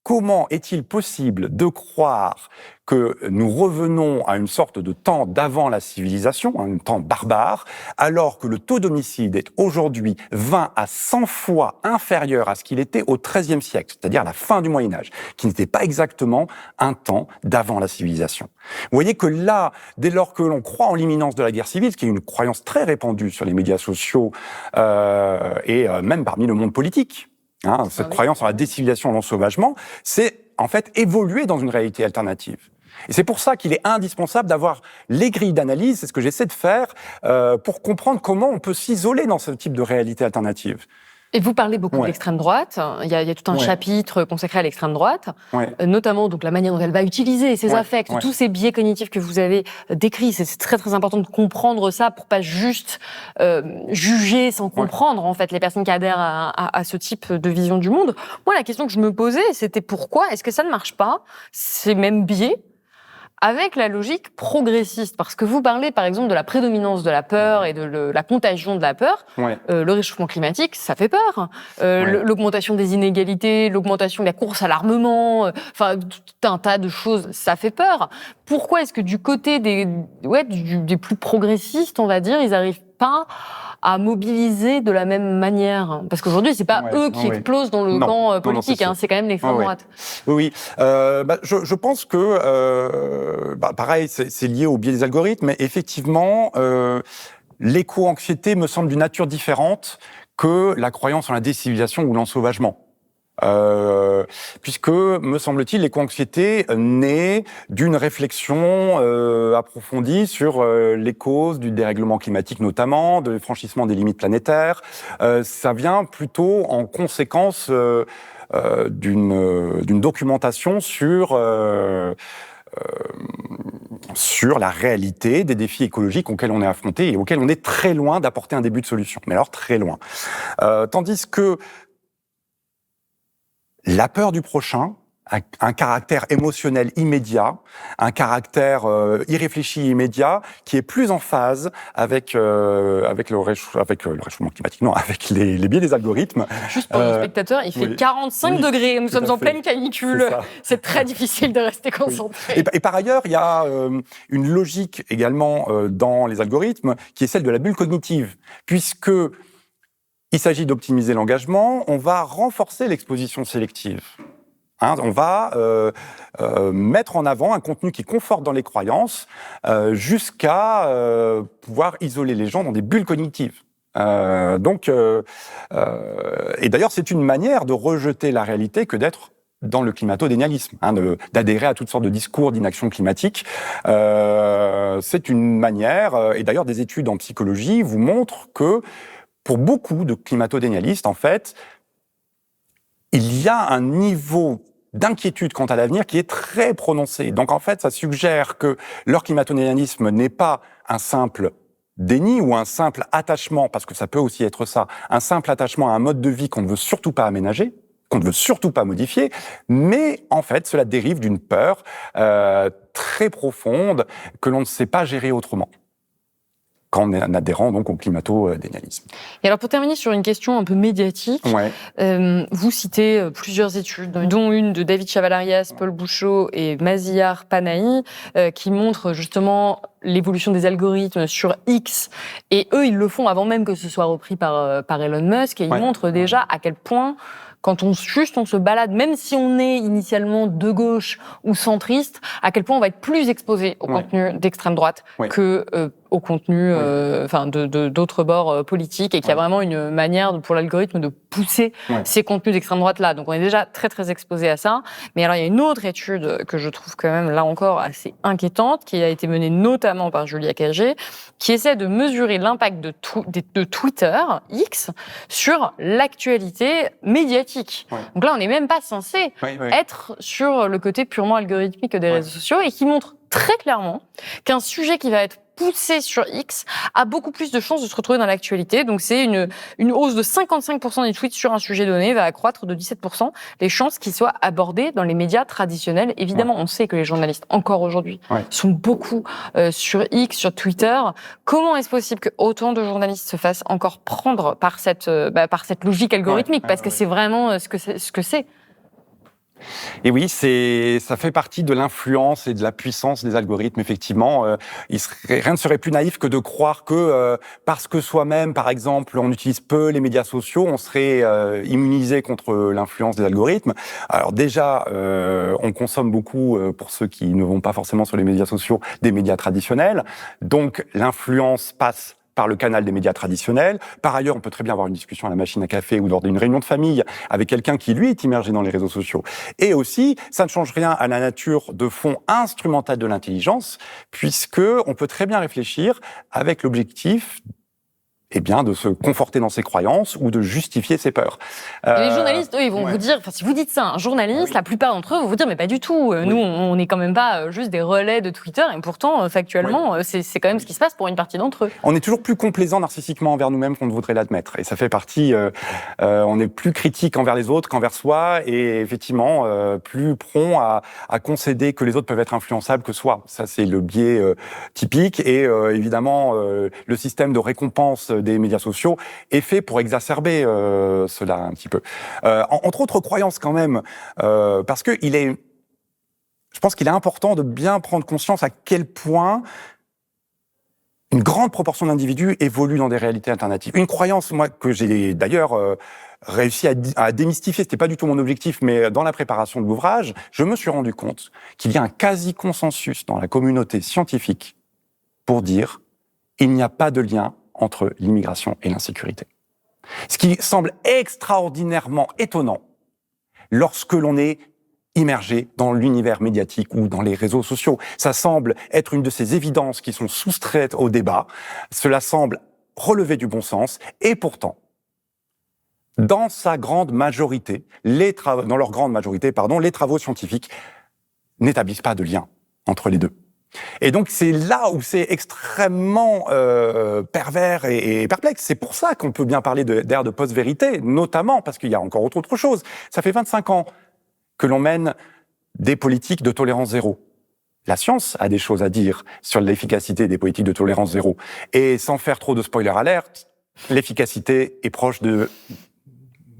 Comment est-il possible de croire que nous revenons à une sorte de temps d'avant la civilisation, un temps barbare, alors que le taux d'homicide est aujourd'hui 20 à 100 fois inférieur à ce qu'il était au XIIIe siècle, c'est-à-dire à la fin du Moyen-Âge, qui n'était pas exactement un temps d'avant la civilisation. Vous voyez que là, dès lors que l'on croit en l'imminence de la guerre civile, ce qui est une croyance très répandue sur les médias sociaux et même parmi le monde politique, cette croyance en la décivilisation, en l'ensauvagement, c'est en fait évoluer dans une réalité alternative. Et c'est pour ça qu'il est indispensable d'avoir les grilles d'analyse, c'est ce que j'essaie de faire, pour comprendre comment on peut s'isoler dans ce type de réalité alternative. Et vous parlez beaucoup Ouais. de l'extrême droite. Il y a tout un Ouais. chapitre consacré à l'extrême droite, Ouais. notamment donc la manière dont elle va utiliser ses Ouais. affects, Ouais. tous ces biais cognitifs que vous avez décrits. C'est très très important de comprendre ça pour pas juste juger sans comprendre en fait les personnes qui adhèrent à ce type de vision du monde. Moi, la question que je me posais, c'était pourquoi est-ce que ça ne marche pas, ces mêmes biais, avec la logique progressiste? Parce que vous parlez, par exemple, de la prédominance de la peur et de la contagion de la peur. Ouais. Le réchauffement climatique, ça fait peur. Ouais. L'augmentation des inégalités, l'augmentation de la course à l'armement, enfin, tout un tas de choses, ça fait peur. Pourquoi est-ce que du côté des plus progressistes, on va dire, ils n'arrivent pas à mobiliser de la même manière? Parce qu'aujourd'hui, c'est pas eux qui explosent dans le camp politique, c'est quand même l'extrême droite. Oui, je pense que, pareil, c'est lié au biais des algorithmes, mais effectivement, l'éco-anxiété me semble d'une nature différente que la croyance en la décivilisation ou l'ensauvagement. Puisque, me semble-t-il, l'éco-anxiété naît d'une réflexion approfondie sur les causes du dérèglement climatique notamment, de franchissement des limites planétaires. Ça vient plutôt en conséquence d'une documentation sur la réalité des défis écologiques auxquels on est affronté et auxquels on est très loin d'apporter un début de solution. Mais alors très loin. Tandis que la peur du prochain a un caractère émotionnel immédiat, un caractère irréfléchi immédiat, qui est plus en phase avec le réchauffement climatique, non, avec les biais des algorithmes. Juste pour nos spectateurs, il fait 45 degrés, nous sommes en pleine canicule, c'est très difficile de rester concentré. Et par ailleurs, il y a une logique également dans les algorithmes qui est celle de la bulle cognitive, puisque il s'agit d'optimiser l'engagement, on va renforcer l'exposition sélective. On va mettre en avant un contenu qui conforte dans les croyances jusqu'à pouvoir isoler les gens dans des bulles cognitives. Et d'ailleurs, c'est une manière de rejeter la réalité que d'être dans le climato-dénialisme, d'adhérer à toutes sortes de discours d'inaction climatique. C'est une manière, et d'ailleurs des études en psychologie vous montrent que pour beaucoup de climato-dénialistes, en fait, il y a un niveau d'inquiétude quant à l'avenir qui est très prononcé. Donc, en fait, ça suggère que leur climato-dénialisme n'est pas un simple déni ou un simple attachement, parce que ça peut aussi être ça, un simple attachement à un mode de vie qu'on ne veut surtout pas aménager, qu'on ne veut surtout pas modifier, mais en fait, cela dérive d'une peur très profonde que l'on ne sait pas gérer autrement, qu'en adhérant donc au climato-dénialisme. Et alors pour terminer sur une question un peu médiatique, vous citez plusieurs études, dont une de David Chavalarias, Paul Bouchot et Mazihar Panahi, qui montrent justement l'évolution des algorithmes sur X, et eux ils le font avant même que ce soit repris par Elon Musk, et ils montrent déjà à quel point quand on se balade, même si on est initialement de gauche ou centriste, à quel point on va être plus exposé au contenu d'extrême droite que au contenu d'autres bords politiques, et qu'il y a vraiment une manière pour l'algorithme de pousser ces contenus d'extrême droite-là. Donc on est déjà très très exposé à ça. Mais alors il y a une autre étude que je trouve quand même là encore assez inquiétante, qui a été menée notamment par Julia Cagé, qui essaie de mesurer l'impact de Twitter, X, sur l'actualité médiatique. Donc là on n'est même pas censé être sur le côté purement algorithmique des réseaux sociaux, et qui montre très clairement qu'un sujet qui va être poussé sur X a beaucoup plus de chances de se retrouver dans l'actualité. Donc c'est une hausse de 55% des tweets sur un sujet donné va accroître de 17% les chances qu'il soit abordé dans les médias traditionnels. Évidemment, on sait que les journalistes, encore aujourd'hui, sont beaucoup sur X, sur Twitter. Comment est-ce possible que autant de journalistes se fassent encore prendre par cette logique algorithmique, parce que c'est vraiment ce que c'est. Et oui, ça fait partie de l'influence et de la puissance des algorithmes, effectivement. Rien ne serait plus naïf que de croire que parce que soi-même, par exemple, on utilise peu les médias sociaux, on serait immunisé contre l'influence des algorithmes. Alors déjà, on consomme beaucoup, pour ceux qui ne vont pas forcément sur les médias sociaux, des médias traditionnels. Donc l'influence passe par le canal des médias traditionnels. Par ailleurs, on peut très bien avoir une discussion à la machine à café ou lors d'une réunion de famille avec quelqu'un qui, lui, est immergé dans les réseaux sociaux. Et aussi, ça ne change rien à la nature de fond instrumental de l'intelligence, puisque on peut très bien réfléchir avec l'objectif de se conforter dans ses croyances ou de justifier ses peurs. Et les journalistes, eux, ils vont vous dire, si vous dites ça à un journaliste, la plupart d'entre eux vont vous dire, mais pas du tout. Nous, on n'est quand même pas juste des relais de Twitter, et pourtant, factuellement, c'est quand même ce qui se passe pour une partie d'entre eux. On est toujours plus complaisant narcissiquement envers nous-mêmes qu'on ne voudrait l'admettre. Et ça fait partie, on est plus critique envers les autres qu'envers soi, et effectivement, plus prompt à concéder que les autres peuvent être influençables que soi. Ça, c'est le biais typique. Et évidemment, le système de récompense des médias sociaux est fait pour exacerber cela un petit peu. Entre autres croyances quand même, parce que je pense qu'il est important de bien prendre conscience à quel point une grande proportion d'individus évoluent dans des réalités alternatives. Une croyance, moi, que j'ai d'ailleurs réussi à démystifier, c'était pas du tout mon objectif, mais dans la préparation de l'ouvrage, je me suis rendu compte qu'il y a un quasi-consensus dans la communauté scientifique pour dire il n'y a pas de lien entre l'immigration et l'insécurité. Ce qui semble extraordinairement étonnant lorsque l'on est immergé dans l'univers médiatique ou dans les réseaux sociaux. Ça semble être une de ces évidences qui sont soustraites au débat. Cela semble relever du bon sens. Et pourtant, dans leur grande majorité, les travaux scientifiques n'établissent pas de lien entre les deux. Et donc c'est là où c'est extrêmement pervers et perplexe. C'est pour ça qu'on peut bien parler d'ère de post-vérité, notamment parce qu'il y a encore autre chose. Ça fait 25 ans que l'on mène des politiques de tolérance zéro. La science a des choses à dire sur l'efficacité des politiques de tolérance zéro. Et sans faire trop de spoiler alert, l'efficacité est proche de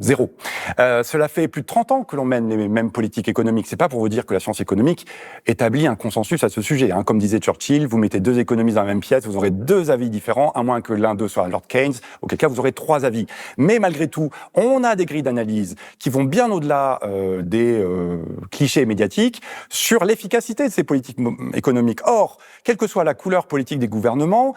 zéro. Cela fait plus de 30 ans que l'on mène les mêmes politiques économiques. C'est pas pour vous dire que la science économique établit un consensus à ce sujet. Comme disait Churchill, vous mettez deux économistes dans la même pièce, vous aurez deux avis différents, à moins que l'un d'eux soit Lord Keynes, auquel cas vous aurez trois avis. Mais malgré tout, on a des grilles d'analyse qui vont bien au-delà des clichés médiatiques sur l'efficacité de ces politiques économiques. Or, quelle que soit la couleur politique des gouvernements,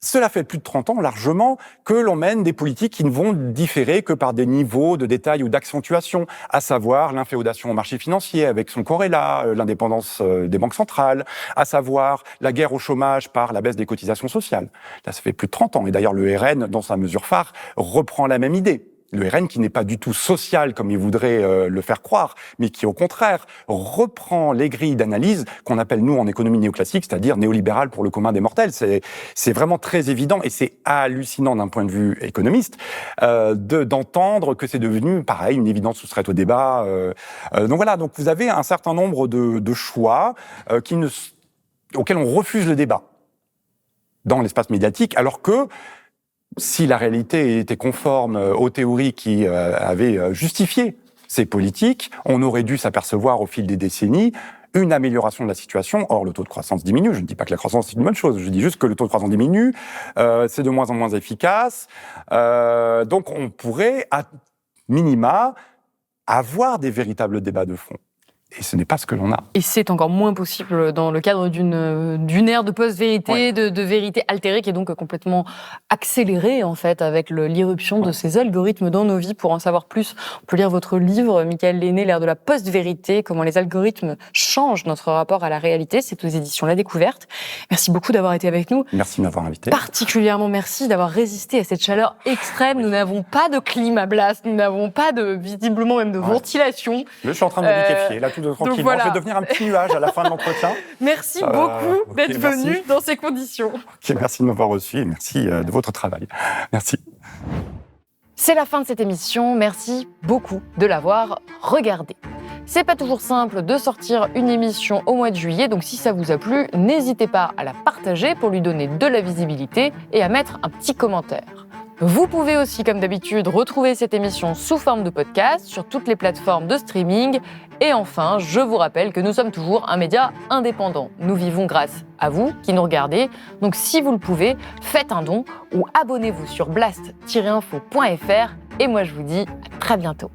cela fait plus de 30 ans, largement, que l'on mène des politiques qui ne vont différer que par des niveaux de détail ou d'accentuation, à savoir l'inféodation au marché financier avec son corrélat, l'indépendance des banques centrales, à savoir la guerre au chômage par la baisse des cotisations sociales. Là, ça fait plus de 30 ans. Et d'ailleurs, le RN, dans sa mesure phare, reprend la même idée. Le RN qui n'est pas du tout social comme il voudrait le faire croire, mais qui au contraire reprend les grilles d'analyse qu'on appelle nous en économie néoclassique, c'est-à-dire néolibérale pour le commun des mortels. C'est vraiment très évident et c'est hallucinant d'un point de vue économiste d'entendre que c'est devenu pareil une évidence soustraite au débat. Donc voilà, donc vous avez un certain nombre de choix auxquels on refuse le débat dans l'espace médiatique, alors que si la réalité était conforme aux théories qui avaient justifié ces politiques, on aurait dû s'apercevoir au fil des décennies une amélioration de la situation. Or, le taux de croissance diminue. Je ne dis pas que la croissance est une bonne chose. Je dis juste que le taux de croissance diminue. C'est de moins en moins efficace. Donc, on pourrait, à minima, avoir des véritables débats de fond. Et ce n'est pas ce que l'on a. Et c'est encore moins possible dans le cadre d'une ère de post-vérité, de vérité altérée, qui est donc complètement accélérée, en fait, avec l'irruption de ces algorithmes dans nos vies. Pour en savoir plus, on peut lire votre livre, Michael Lenné, l'ère de la post-vérité, comment les algorithmes changent notre rapport à la réalité. C'est aux éditions La Découverte. Merci beaucoup d'avoir été avec nous. Merci de m'avoir invité. Particulièrement merci d'avoir résisté à cette chaleur extrême. Nous n'avons pas de climablast, nous n'avons pas visiblement même de ventilation. Je suis en train de me liquéfier, là, tout tranquillement. Voilà. Je vais devenir un petit nuage à la fin de l'entretien. Merci beaucoup d'être venu dans ces conditions. Merci de m'avoir reçu et merci de votre travail. Merci. C'est la fin de cette émission. Merci beaucoup de l'avoir regardée. C'est pas toujours simple de sortir une émission au mois de juillet, donc si ça vous a plu, n'hésitez pas à la partager pour lui donner de la visibilité et à mettre un petit commentaire. Vous pouvez aussi, comme d'habitude, retrouver cette émission sous forme de podcast sur toutes les plateformes de streaming. Et enfin, je vous rappelle que nous sommes toujours un média indépendant. Nous vivons grâce à vous qui nous regardez. Donc si vous le pouvez, faites un don ou abonnez-vous sur blast-info.fr. Et moi, je vous dis à très bientôt.